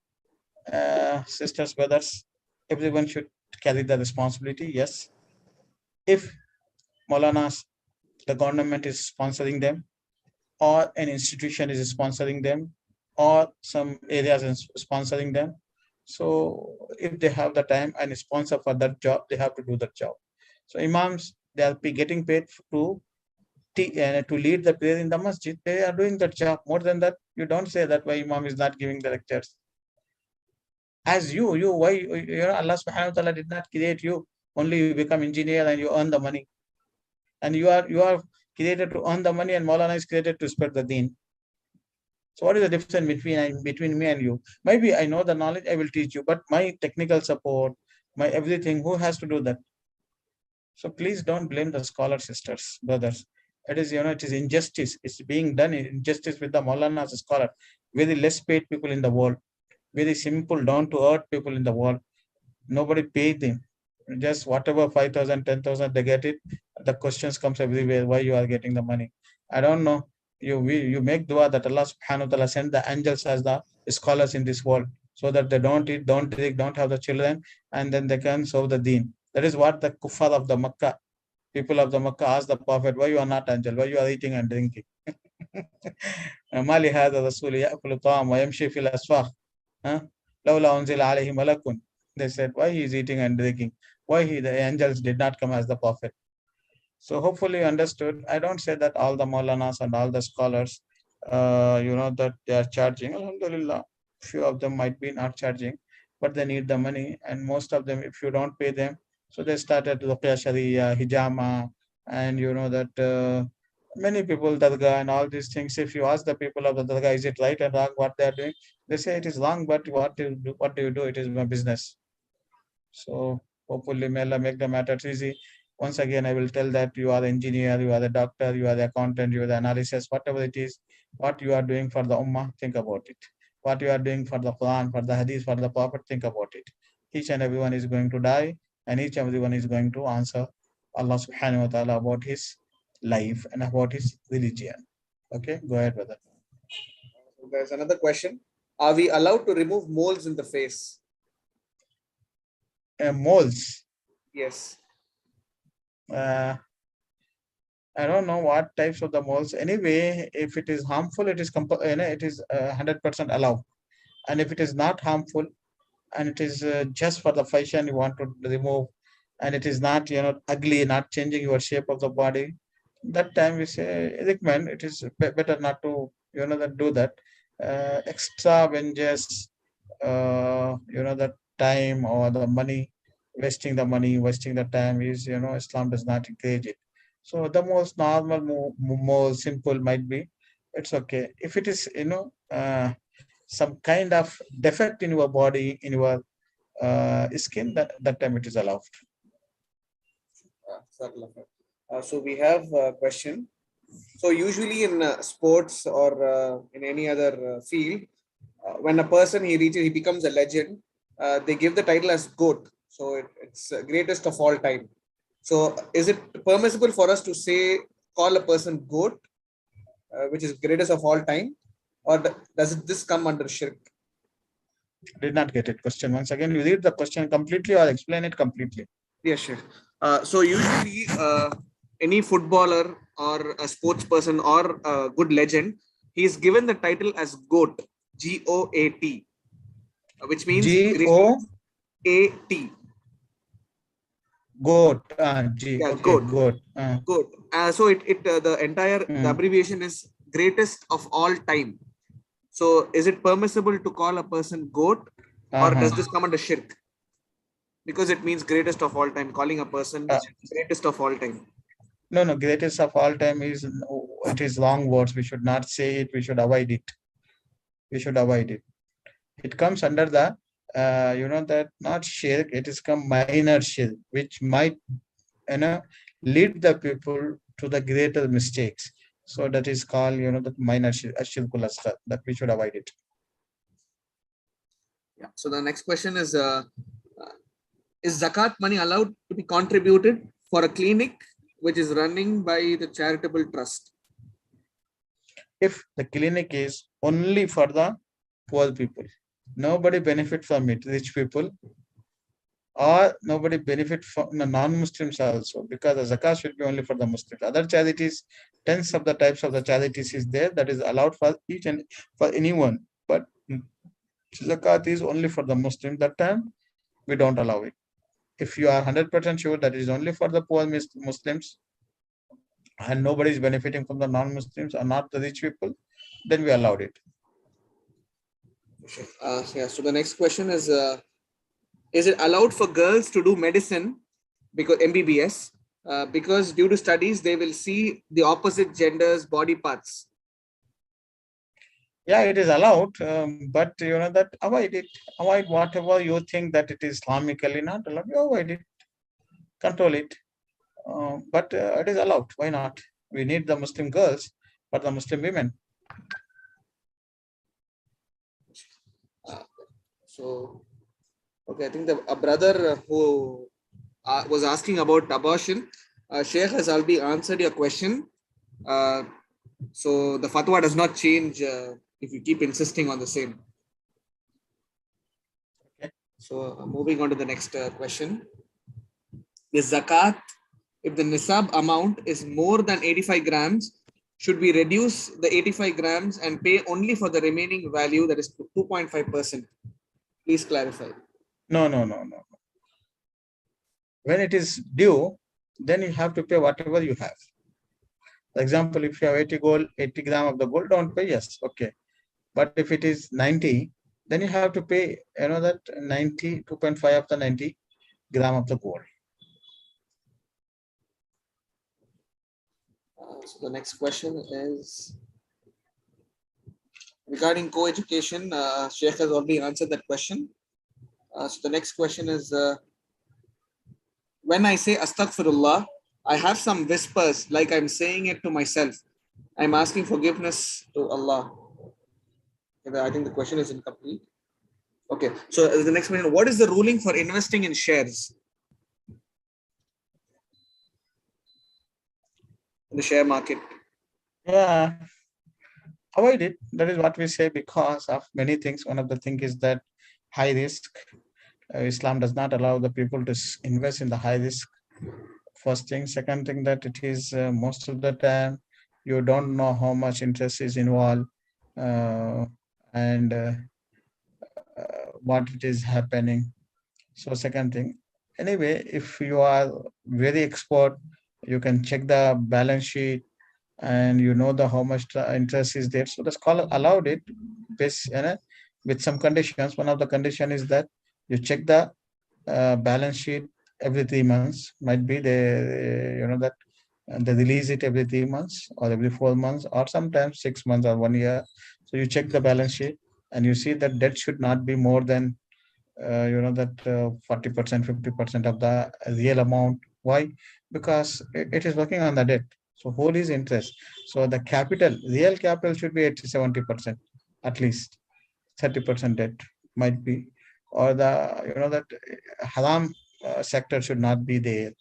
sisters, brothers, everyone should carry the responsibility. Yes, if Maulanas, the government is sponsoring them, or an institution is sponsoring them, or some areas is sponsoring them. So if they have the time and sponsor for that job, they have to do that job. So imams, they are getting paid to lead the prayer in the masjid. They are doing that job. More than that, you don't say that why imam is not giving the lectures. As why Allah subhanahu wa ta'ala did not create you. Only you become engineer and you earn the money. And you are created to earn the money, and Maulana is created to spread the deen. So what is the difference between me and you? Maybe I know the knowledge, I will teach you, but my technical support, my everything, who has to do that? So please don't blame the scholar sisters, brothers. It is, it is injustice. It's being done in injustice with the Maulana as a scholar. Very less paid people in the world. Very simple, down to earth people in the world. Nobody paid them. Just whatever 5,000, 10,000, they get it. The questions comes everywhere. Why you are getting the money? I don't know. You make dua that Allah subhanahu wa ta'ala send the angels as the scholars in this world, so that they don't eat, don't drink, don't have the children, and then they can serve the deen. That is what the kuffar of the Makkah, people of the Makkah asked the Prophet, why you are not angel? Why you are eating and drinking? مالي هذا الرسول يأكل الطعام ويمشي في الأسواق لولا أنزل عليه ملك. They said, why he is eating and drinking? Why the angels did not come as the Prophet? So hopefully you understood. I don't say that all the Maulanas and all the scholars, that they are charging. Alhamdulillah, few of them might be not charging, but they need the money. And most of them, if you don't pay them, so they started Ruqya Sharia, Hijama, and many people, Dargah and all these things. If you ask the people of the Dargah, is it right and wrong what they are doing? They say it is wrong, but what do you do? It is my business. So hopefully may Allah make the matters easy. Once again, I will tell that you are the engineer, you are the doctor, you are the accountant, you are the analysis, whatever it is, what you are doing for the Ummah, think about it. What you are doing for the Quran, for the Hadith, for the Prophet, think about it. Each and everyone is going to die, and each and everyone is going to answer Allah subhanahu wa ta'ala about his life and about his religion. Okay, go ahead, brother. There's another question. Are we allowed to remove moles in the face? Moles. Yes. I don't know what types of the moles. Anyway, if it is harmful, it is 100% allowed. And if it is not harmful, and it is just for the fashion you want to remove, and it is not ugly, not changing your shape of the body, that time we say recommend. It is better not to do that. Extra vengeance, the time or the money, wasting the time is, Islam does not encourage it. So the most normal, more simple might be, it's okay. If it is, some kind of defect in your body, in your skin, that time it is allowed. So we have a question. So usually in sports or in any other field, when a person he becomes a legend, they give the title as GOAT. So it's greatest of all time. So is it permissible for us to say, call a person GOAT, which is greatest of all time, or does this come under shirk? Did not get it. Question once again. You read the question completely or explain it completely. Yes, sure. So usually any footballer or a sports person or a good legend, he is given the title as GOAT, G-O-A-T, which means G-O-A-T. GOAT. G. Yeah, Okay, GOAT. GOAT. GOAT. So the abbreviation is greatest of all time. So is it permissible to call a person GOAT, or does this come under shirk? Because it means greatest of all time, calling a person greatest of all time. No, greatest of all time is, it is long words. We should not say it. We should avoid it. We should avoid it. It comes under the, that not shirk, it is come minor shirk, which might, lead the people to the greater mistakes. So that is called, the minor shirkul asghar, that we should avoid it. Yeah. So the next question is zakat money allowed to be contributed for a clinic which is running by the charitable trust? If the clinic is only for the poor people, nobody benefit from it, rich people, or nobody benefit from the non-Muslims also, because the zakat should be only for the Muslims. Other charities, tens of the types of the charities is there that is allowed for each and for anyone, but zakat is only for the Muslims. That time we don't allow it. If you are 100% sure that it is only for the poor Muslims and nobody is benefiting from the non-Muslims or not the rich people, then we allowed it. Yeah. So the next question is it allowed for girls to do medicine, because MBBS, because due to studies they will see the opposite gender's body parts? Yeah, it is allowed, but that avoid it. Avoid whatever you think that it is Islamically not allowed. You avoid it, control it. But it is allowed. Why not? We need the Muslim girls, but the Muslim women. So, okay, I think a brother who was asking about abortion, Sheikh has already answered your question. So the fatwa does not change if you keep insisting on the same. Okay. So moving on to the next question. The zakat, if the nisab amount is more than 85 grams, should we reduce the 85 grams and pay only for the remaining value, that is 2.5%? Please clarify. No. When it is due, then you have to pay whatever you have. For example, if you have 80 gram of the gold, don't pay, yes, okay. But if it is 90, then you have to pay, that 90, 2.5 of the 90 gram of the gold. So the next question is regarding co-education. Sheikh has already answered that question. So the next question is, when I say astaghfirullah, I have some whispers like I'm saying it to myself. I'm asking forgiveness to Allah. I think the question is incomplete. Okay, so the next question, what is the ruling for investing in shares in the share market? Yeah, avoid it. That is what we say, because of many things. One of the things is that high risk. Islam does not allow the people to invest in the high risk. First thing. Second thing, that it is most of the time you don't know how much interest is involved and what it is happening. So second thing. Anyway, if you are very expert, you can check the balance sheet and you know how much interest is there. So the scholar allowed it based, with some conditions. One of the condition is that you check the balance sheet every 3 months. Might be they they release it every 3 months or every 4 months or sometimes 6 months or 1 year. So you check the balance sheet and you see that debt should not be more than 40%, 50% of the real amount Why? Because it is working on the debt. So whole is interest. So the capital, real capital should be at 70% at least. 30% debt might be, or the that haram sector should not be there.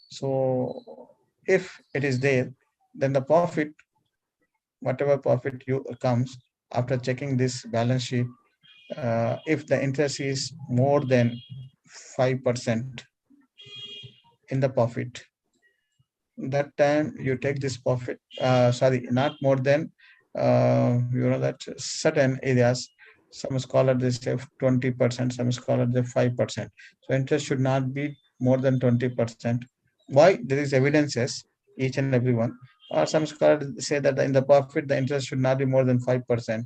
So if it is there, then the profit, whatever profit you comes after checking this balance sheet, if the interest is more than 5% in the profit, that time you take this profit, sorry, not more than, that certain areas, some scholars they say 20%, some scholars they 5%. So interest should not be more than 20%. Why? There is evidences, each and every one. Or some scholars say that in the profit, the interest should not be more than 5%.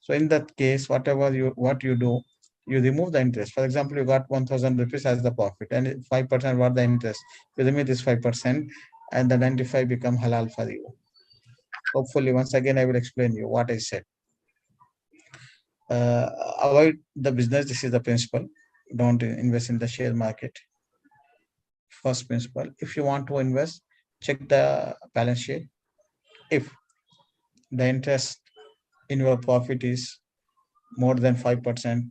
So in that case, what you do, you remove the interest. For example, you got 1,000 rupees as the profit, and 5% what the interest. You remove this 5%, and the 95 become halal for you. Hopefully, once again, I will explain you what I said. Avoid the business. This is the principle. Don't invest in the share market. First principle. If you want to invest, check the balance sheet. If the interest in your profit is more than 5%,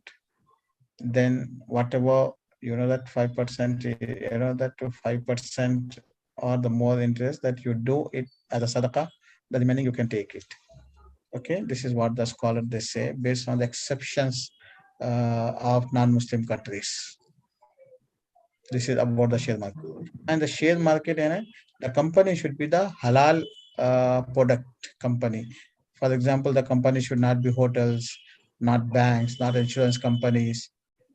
then whatever, that 5%, that 5% or the more interest that you do it as a sadaqah, the remaining you can take it. Okay, this is what the scholar they say based on the exceptions of non-Muslim countries. This is about the share market. And the share market, the company should be the halal product company. For example, the company should not be hotels, not banks, not insurance companies.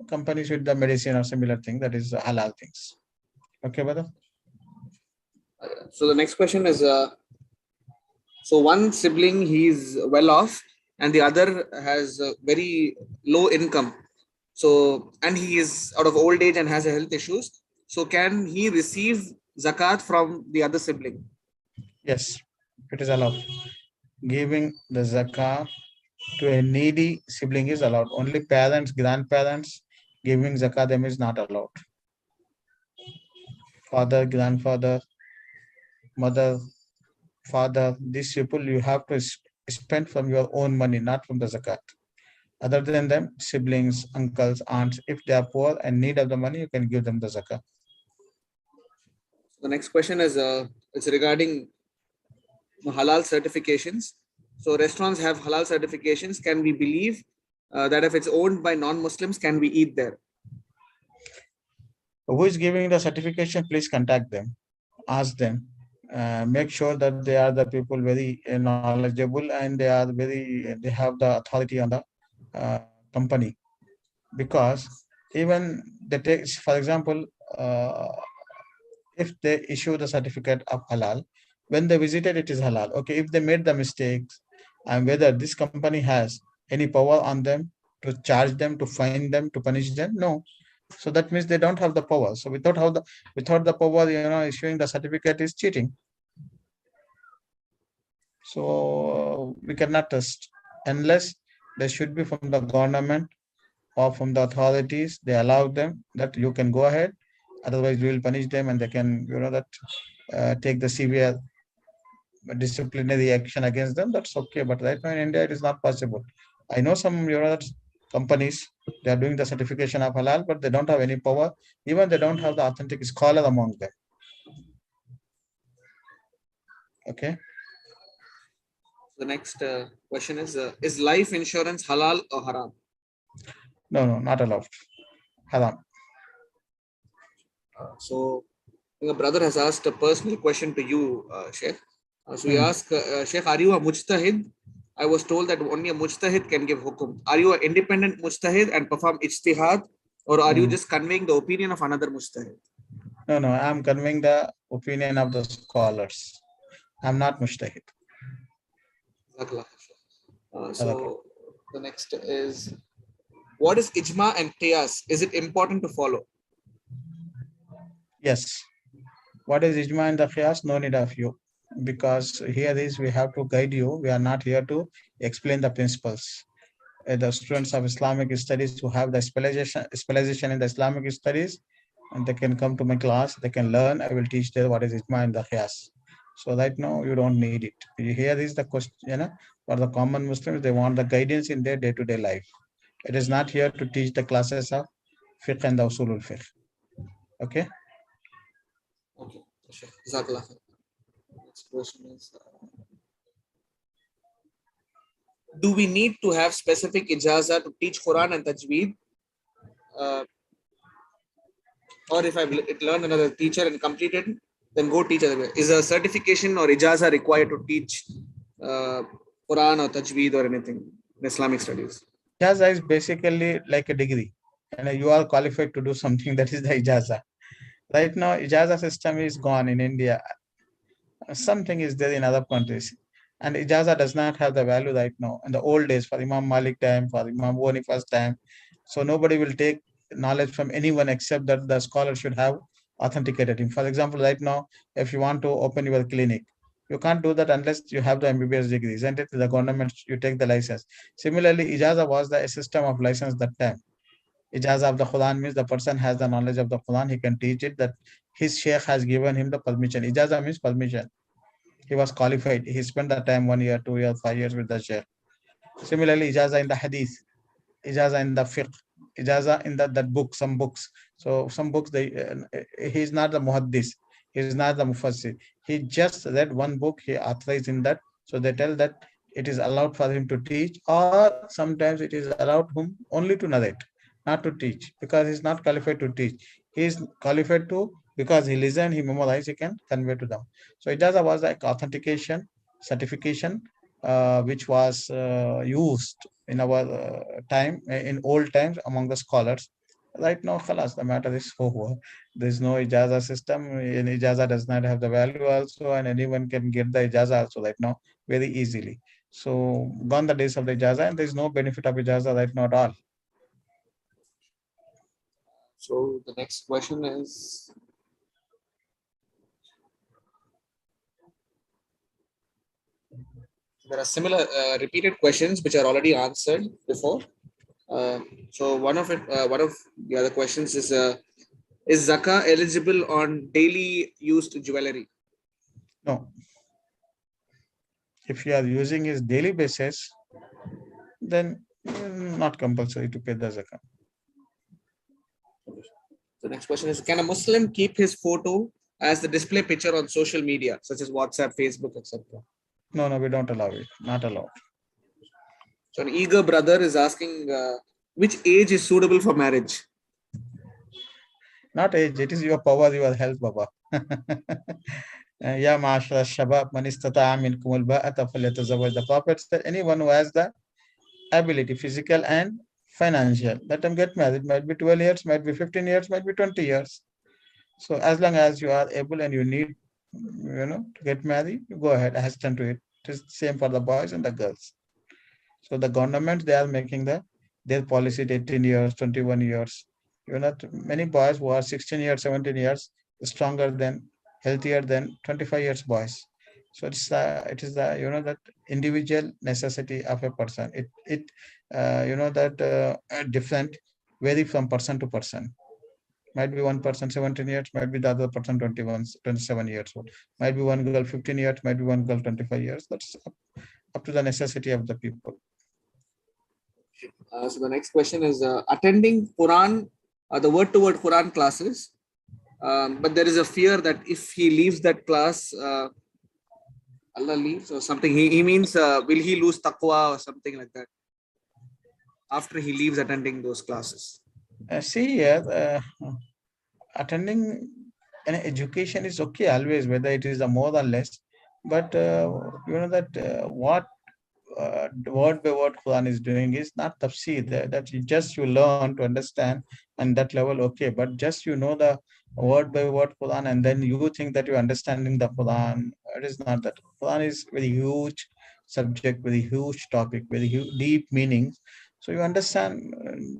Companies with the medicine or similar thing, that is halal things. Okay, brother? So the next question is, so one sibling, he's well off and the other has very low income. So, and he is out of old age and has health issues. So can he receive zakat from the other sibling? Yes, it is allowed. Giving the zakah to a needy sibling is allowed. Only parents, grandparents, giving zakah them is not allowed. Father, grandfather, mother, father, these people you have to spend from your own money, not from the zakat. Other than them, siblings, uncles, aunts, if they are poor and need of the money, you can give them the zakah. The next question is, it's regarding halal certifications. So restaurants have halal certifications. Can we believe that if it's owned by non-Muslims, can we eat there? Who is giving the certification? Please contact them, ask them. Make sure that they are the people very knowledgeable and they have the authority on the company, because even they take, for example, if they issue the certificate of halal, when they visited it is halal. Okay, if they made the mistakes and whether this company has any power on them to charge them, to fine them, to punish them, no. So that means they don't have the power. So without the power, issuing the certificate is cheating. So we cannot trust unless they should be from the government or from the authorities. They allow them that you can go ahead. Otherwise, we will punish them and they can, take the severe disciplinary action against them. That's okay. But right now in India, it is not possible. I know some, companies, they are doing the certification of halal, but they don't have any power. Even they don't have the authentic scholar among them. Okay. The next question is life insurance halal or haram? No, not allowed. Haram. So a brother has asked a personal question to you, Sheikh. So we ask, Sheikh, are you a mujtahid? I was told that only a mujtahid can give hukum. Are you an independent mujtahid and perform ijtihad, or are you just conveying the opinion of another mujtahid? No, I am conveying the opinion of the scholars. I am not mujtahid. So the next is, what is ijma and qiyas? Is it important to follow? Yes. What is ijma and the qiyas? No need of you. Because here is we have to guide you. We are not here to explain the principles. The students of Islamic studies who have the specialization in the Islamic studies, and they can come to my class, they can learn. I will teach them what is ijma and the qiyas. So right now you don't need it. Here is the question, for the common Muslims, they want the guidance in their day-to-day life. It is not here to teach the classes of fiqh and the usulul fiqh. Okay. Okay. Jazakallah khair. Next question is, do we need to have specific ijaza to teach Quran and Tajweed? Or if I've learned another teacher and completed, then go teach other way. Is a certification or ijaza required to teach Quran or Tajweed or anything in Islamic studies? Ijaza is basically like a degree, and you are qualified to do something. That is the ijaza. Right now, ijaza system is gone in India. Something is there in other countries. And ijaza does not have the value right now. In the old days, for Imam Malik time, for Imam Boniface time, so nobody will take knowledge from anyone except that the scholar should have authenticated him. For example, right now, if you want to open your clinic, you can't do that unless you have the MBBS degree. Isn't it? The government, you take the license. Similarly, ijaza was the system of license that time. Ijaza of the Quran means the person has the knowledge of the Quran. He can teach it, that his sheikh has given him the permission. Ijaza means permission. He was qualified. He spent the time 1 year, 2 years, 5 years with the sheikh. Similarly, ijaza in the hadith, ijaza in the fiqh, ijaza in that book, some books. So some books, he is not the muhaddis, he is not the mufassir. He just read one book, he authorized in that. So they tell that it is allowed for him to teach, or sometimes it is allowed him only to narrate, not to teach, because he is not qualified to teach. He is qualified to, because he listened, he memorized, he can convey to them. So ijaza was like authentication, certification, which was used in our time, in old times among the scholars. Right now, khalas, the matter is over. There is no ijaza system, and ijaza does not have the value also, and anyone can get the ijaza also right now very easily. So gone the days of the ijaza, and there is no benefit of ijaza right now at all. So the next question is, there are similar repeated questions which are already answered before. So one of the other questions is zakah eligible on daily used jewelry? No. If you are using his daily basis, then not compulsory to pay the zakah. The next question is, can a Muslim keep his photo as the display picture on social media, such as WhatsApp, Facebook, etc.? No, we don't allow it. Not allowed. So an eager brother is asking, which age is suitable for marriage? Not age, it is your power, your health, Baba. Ya ma'ashara shabab man istata'a minkum al-ba'ata falyatazawwaj. The Prophet said, anyone who has the ability, physical and financial, let them get married. Might be 12 years, might be 15 years, might be 20 years. So as long as you are able and you need, to get married, you go ahead, hasten to it. It is the same for the boys and the girls. So the government, they are making their policy 18 years, 21 years. Many boys who are 16 years, 17 years, stronger than, healthier than 25 years boys. So it is the that individual necessity of a person. It different, vary from person to person. Might be one person 17 years, might be the other person 21, 27 years old. Might be one girl 15 years, might be one girl 25 years. That's up to the necessity of the people. So the next question is, attending Quran, the word-to-word Quran classes, but there is a fear that if he leaves that class, Allah leaves or something. He means, will he lose taqwa or something like that after he leaves attending those classes? See here, attending an education is okay always, whether it is a more or less. But what word by word Quran is doing is not tafsir. That you learn to understand, and that level okay. But just the word by word Quran, and then you think that you're understanding the Quran. It is not that. Quran is very huge subject, very huge topic, very deep meanings. So you understand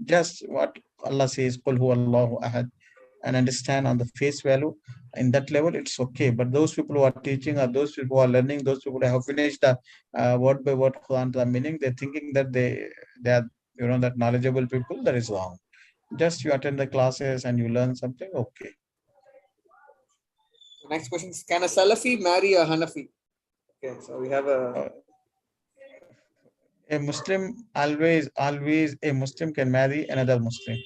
just what Allah says, Qul huwa Allahu ahad, and understand on the face value. In that level, it's okay. But those people who are teaching, or those people who are learning, those people who have finished the word by word Quran, the meaning, they're thinking that they are that knowledgeable people. That is wrong. Just you attend the classes and you learn something, okay. The next question is, can a Salafi marry a Hanafi? Okay, so we have A Muslim, always a Muslim can marry another Muslim.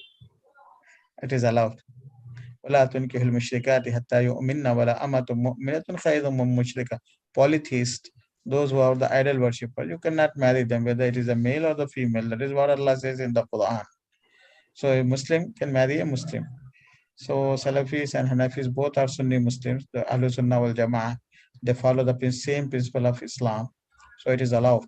It is allowed. ولا تنكحوا المشركات حتى يؤمنن ولا أمة مؤمنة خير من مشركة. Polytheists, those who are the idol worshipper, you cannot marry them, whether it is a male or the female. That is what Allah says in the Quran. So a Muslim can marry a Muslim. So Salafis and Hanafis both are Sunni Muslims, the Ahlul Sunnah wal Jama'ah. They follow the same principle of Islam. So it is allowed.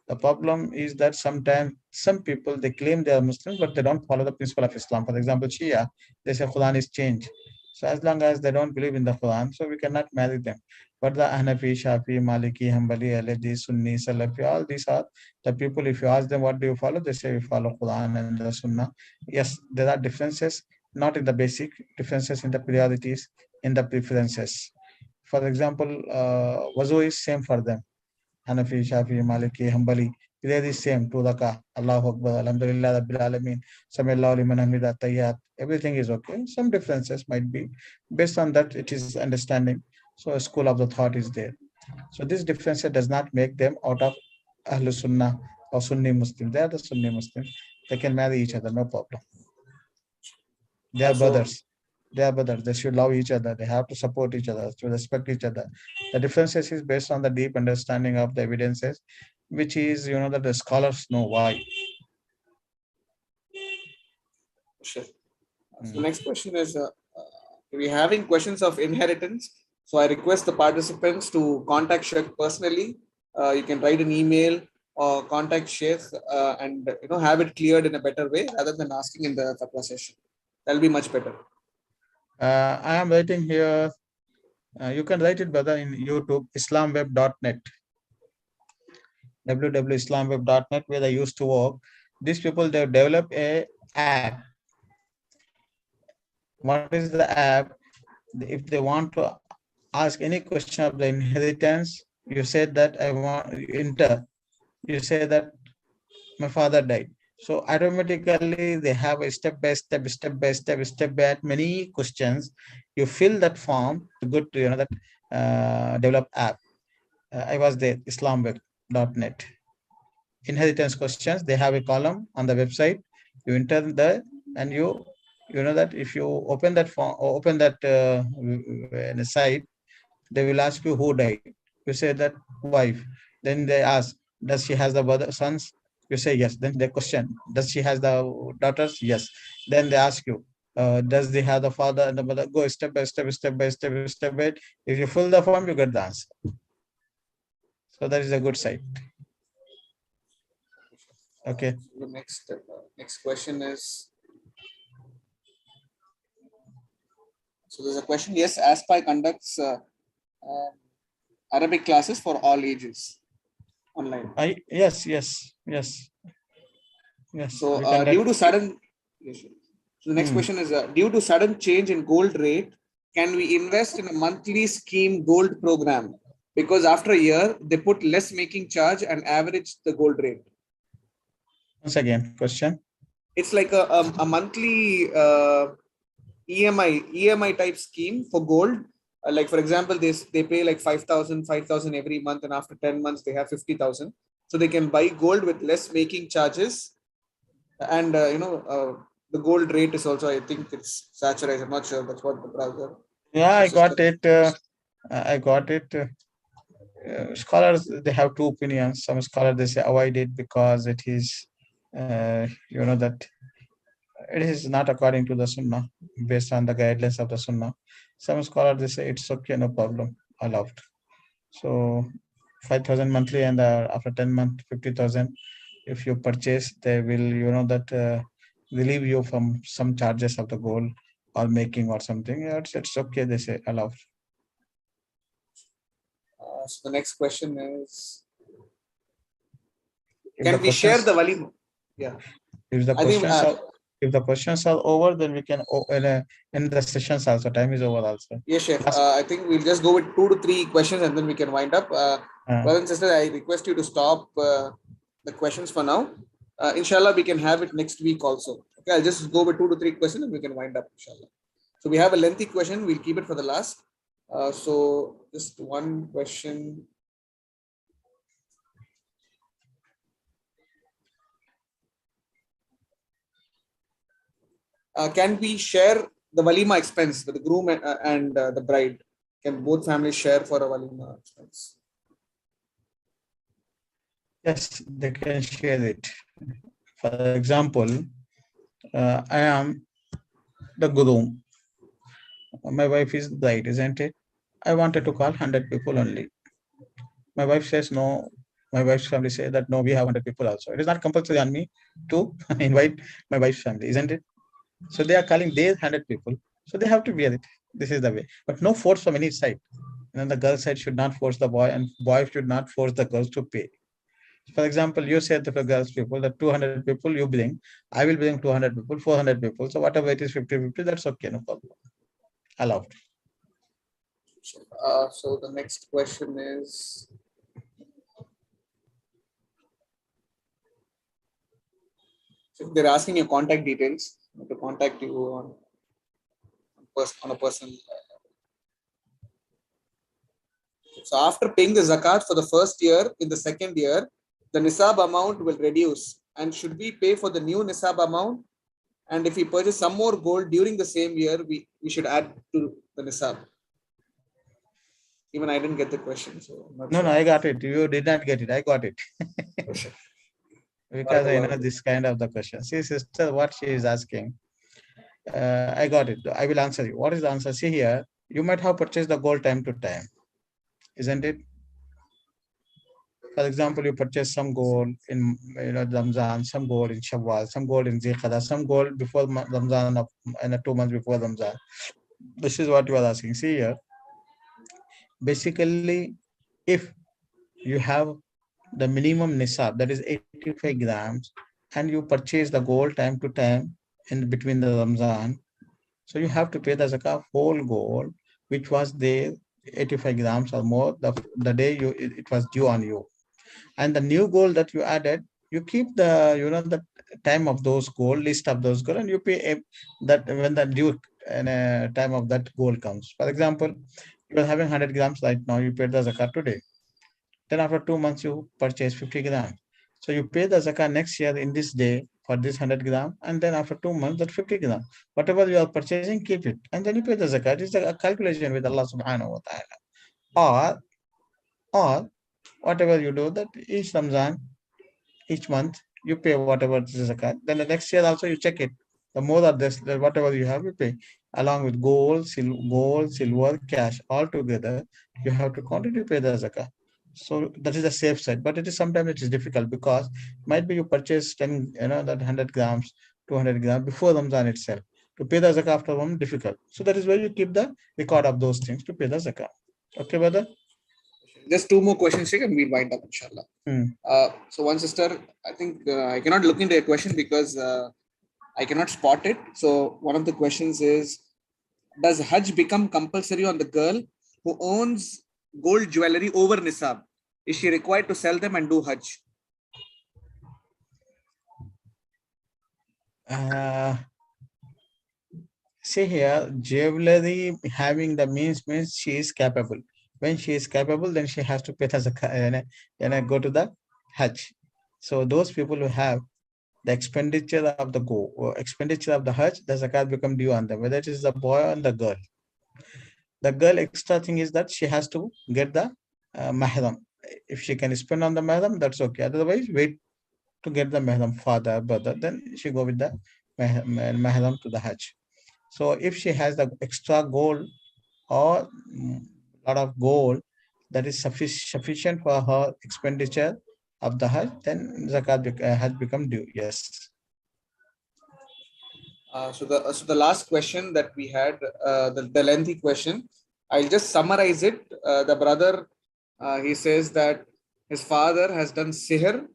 The problem is that sometimes some people, they claim they are Muslims, but they don't follow the principle of Islam. For example, Shia, they say Quran is changed. So as long as they don't believe in the Quran, so we cannot marry them. But the Hanafi, Shafi, Maliki, Hanbali, Aladi, Sunni, Salafi, all these are the people. If you ask them what do you follow, they say we follow Quran and the Sunnah. Yes, there are differences, not in the basic, differences in the priorities, in the preferences. For example, wuzu is same for them. Hanafi, Shafi, Maliki, Hanbali, they are the same. Two rakah, Allahu Akbar, Alhamdulillah, Rabbil Alameen, Sami'allahu liman hamida, Tayyat. Everything is okay. Some differences might be. Based on that, it is understanding. So a school of the thought is there. So this difference does not make them out of Ahlul Sunnah or Sunni Muslim. They are the Sunni Muslims. They can marry each other, no problem. They are brothers. They are brothers. They should love each other. They have to support each other, to respect each other. The differences is based on the deep understanding of the evidences, which is, that the scholars know why. Sure. So the next question is, we're having questions of inheritance. So I request the participants to contact Sheikh personally. You can write an email or contact Sheikh and have it cleared in a better way rather than asking in the Fatwa session. That'll be much better. I am writing here. You can write it, brother, in YouTube, islamweb.net. www.islamweb.net, where I used to work. These people, they've developed a app. What is the app? If they want to ask any question of the inheritance, you said that I want enter. You say that my father died. So automatically they have a step by step, many questions. You fill that form to go to that develop app. I was there, islamweb.net. Inheritance questions. They have a column on the website. You enter there, and you know that if you open that form or open that site, they will ask you who died. You say that wife. Then they ask, does she has the brother, sons? You say yes. Then they question, does she has the daughters? Yes. Then they ask you, does they have the father and the mother? Go step by step. If you fill the form, you get the answer. So that is a good site. Okay. The next question is, so there's a question. Yes, Aspire conducts Arabic classes for all ages online. Yes. So due to sudden, so the next question is, due to sudden change in gold rate, can we invest in a monthly scheme gold program? Because after a year, they put less making charge and average the gold rate. Once again, question. It's like a monthly EMI type scheme for gold. Like for example, they pay like 5,000 every month, and after 10 months they have 50,000. So they can buy gold with less making charges, and the gold rate is also, I think it's saturated. I'm not sure. That's what the browser. Yeah, I got it. Scholars, they have two opinions. Some scholars, they say avoid it because it is, that it is not according to the Sunnah, based on the guidelines of the Sunnah. Some scholars, they say it's okay, no problem, allowed. So 5,000 monthly, and after 10 months, 50,000. If you purchase, they will, relieve you from some charges of the gold or making or something. Yeah, it's okay, they say allowed. So the next question is, can we share the walima? Yeah. If the questions are over, then we can end the sessions also. Time is over also. Yes, Sheikh. I think we'll just go with 2 to 3 questions and then we can wind up. Brothers and sisters, I request you to stop the questions for now. Inshallah, we can have it next week also. Okay, I'll just go with 2 to 3 questions and we can wind up, inshallah. So we have a lengthy question. We'll keep it for the last. So just one question. Can we share the walima expense with the groom and the bride? Can both families share for a walima expense? Yes, they can share it. For example, I am the groom. My wife is bride, isn't it? I wanted to call 100 people only. My wife says no. My wife's family says that no, we have 100 people also. It is not compulsory on me to invite my wife's family, isn't it? So they are calling their 100 people. So they have to bear it. This is the way. But no force from any side. The girl side should not force the boy, and boy should not force the girls to pay. For example, you said to the girls people that 200 people you bring, I will bring 200 people, 400 people. So whatever it is, 50-50, that's okay, no problem. Allowed. So the next question is, so they're asking your contact details to contact you on a personal. So after paying the zakat for the first year, in the second year, the nisab amount will reduce. And should we pay for the new nisab amount? And if we purchase some more gold during the same year, we should add to the nisab. Even I didn't get the question. So no, I got it. You did not get it. I got it. Because I know this kind of the question. See, sister, what she is asking. I got it. I will answer you. What is the answer? See here, you might have purchased the gold time to time, isn't it? For example, you purchase some gold in Ramzan, some gold in Shawwal, some gold in Ziqada, some gold before Ramzan and 2 months before Ramzan. This is what you are asking. See here. Basically, if you have the minimum nisab, that is 85 grams, and you purchase the gold time to time in between the Ramzan, so you have to pay the zakah whole gold, which was there 85 grams or more the day it was due on you. And the new gold that you added, you keep the the time of those gold, list of those gold, and you pay that when the due and time of that gold comes. For example, you are having 100 grams right now, you paid the zakat today. Then after 2 months, you purchase 50 grams. So you pay the zakat next year in this day for this 100 grams, and then after 2 months, that 50 grams. Whatever you are purchasing, keep it. And then you pay the zakat. It's a calculation with Allah subhanahu wa ta'ala. Or whatever you do, that each Ramzan, each month, you pay whatever is zakat. Then the next year also you check it. The more of this, whatever you have, you pay. Along with gold, silver, cash, all together, you have to continue to pay the zakat. So that is the safe side. But it is sometimes it is difficult because might be you purchase 10, that 100 grams, 200 grams before Ramzan itself. To pay the zakat after one difficult. So that is where you keep the record of those things to pay the zakat. Okay, brother? Just 2 more questions, Sheikh, and we'll wind up, inshallah. So one sister, I think I cannot look into a question because I cannot spot it. So one of the questions is, does Hajj become compulsory on the girl who owns gold jewelry over nisab? Is she required to sell them and do Hajj? See here, jewelry having the means she is capable. When she is capable, then she has to pay the zakat and go to the Hajj. So those people who have the expenditure of the Hajj, the zakat become due on them, whether it is the boy or the girl. The girl extra thing is that she has to get the mahram. If she can spend on the mahram, that's okay. Otherwise, wait to get the mahram, father, brother, then she go with the mahram to the Hajj. So if she has the extra gold or lot of gold that is sufficient for her expenditure of the Hajj, then zakat has become due. Yes. So the last question that we had, the lengthy question, I'll just summarize it. The brother, he says that his father has done sihr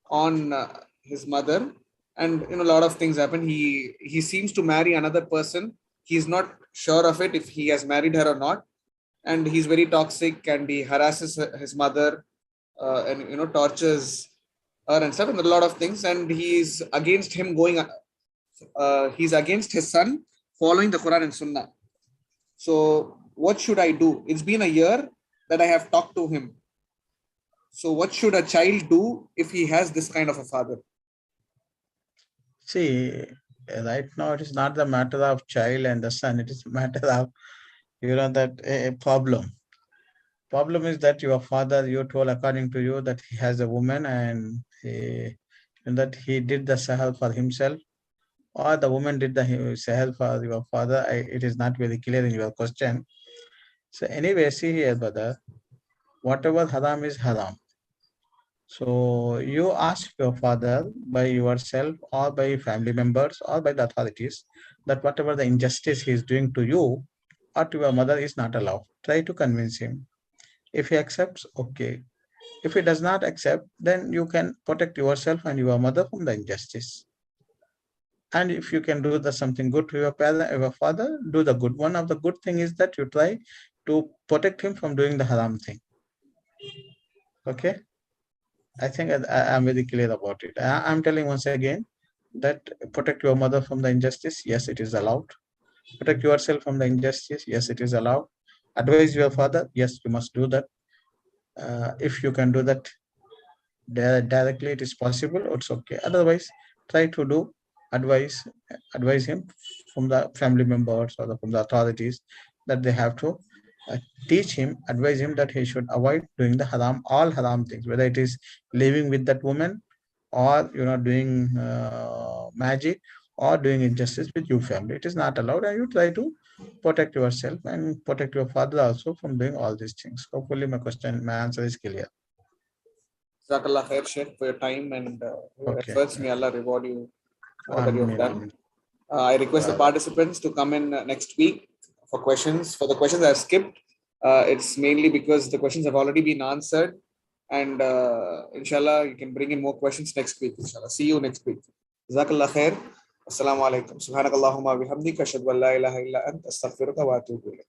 on his mother, and a lot of things happen. He seems to marry another person. He's not sure of it if he has married her or not, and he's very toxic and he harasses his mother and tortures and stuff and a lot of things, and he's against him going. He's against his son following the Quran and Sunnah. So what should I do? It's been a year that I have talked to him. So what should a child do if he has this kind of a father? See, right now it is not the matter of child and the son. It is a matter of, that a problem. Problem is that your father, you told according to you that he has a woman and that he did the sahal for himself, or the woman did the sahal for your father. It is not very clear in your question. So anyway, see here, brother, whatever haram is haram. So you ask your father by yourself or by family members or by the authorities that whatever the injustice he is doing to you or to your mother is not allowed. Try to convince him. If he accepts, okay. If he does not accept, then you can protect yourself and your mother from the injustice. And if you can do something good to your father, do the good. One of the good thing is that you try to protect him from doing the haram thing. Okay? I think I'm very clear about it. I'm telling once again that protect your mother from the injustice. Yes, it is allowed. Protect yourself from the injustice. Yes, it is allowed. Advise your father. Yes, you must do that. If you can do that directly, it is possible. It's okay. Otherwise, try to do advise him from the family members or from the authorities that they have to teach him, advise him that he should avoid doing the haram, all haram things, whether it is living with that woman or doing magic or doing injustice with your family. It is not allowed, and you try to protect yourself and protect your father also from doing all these things. Hopefully my answer is clear. Jazakallah khair, Sheikh, for your time and your Okay. efforts. May Allah reward you for all that you have Amen. done. I request the participants to come in next week for questions. For the questions I have skipped, it's mainly because the questions have already been answered. And inshallah, you can bring in more questions next week. Inshallah. See you next week. Jazakallah khair. Assalamu alaikum. Subhanakallahumma bihamdika ashhadu an la ilaha illa anta astaghfiruka wa atubu ilayk.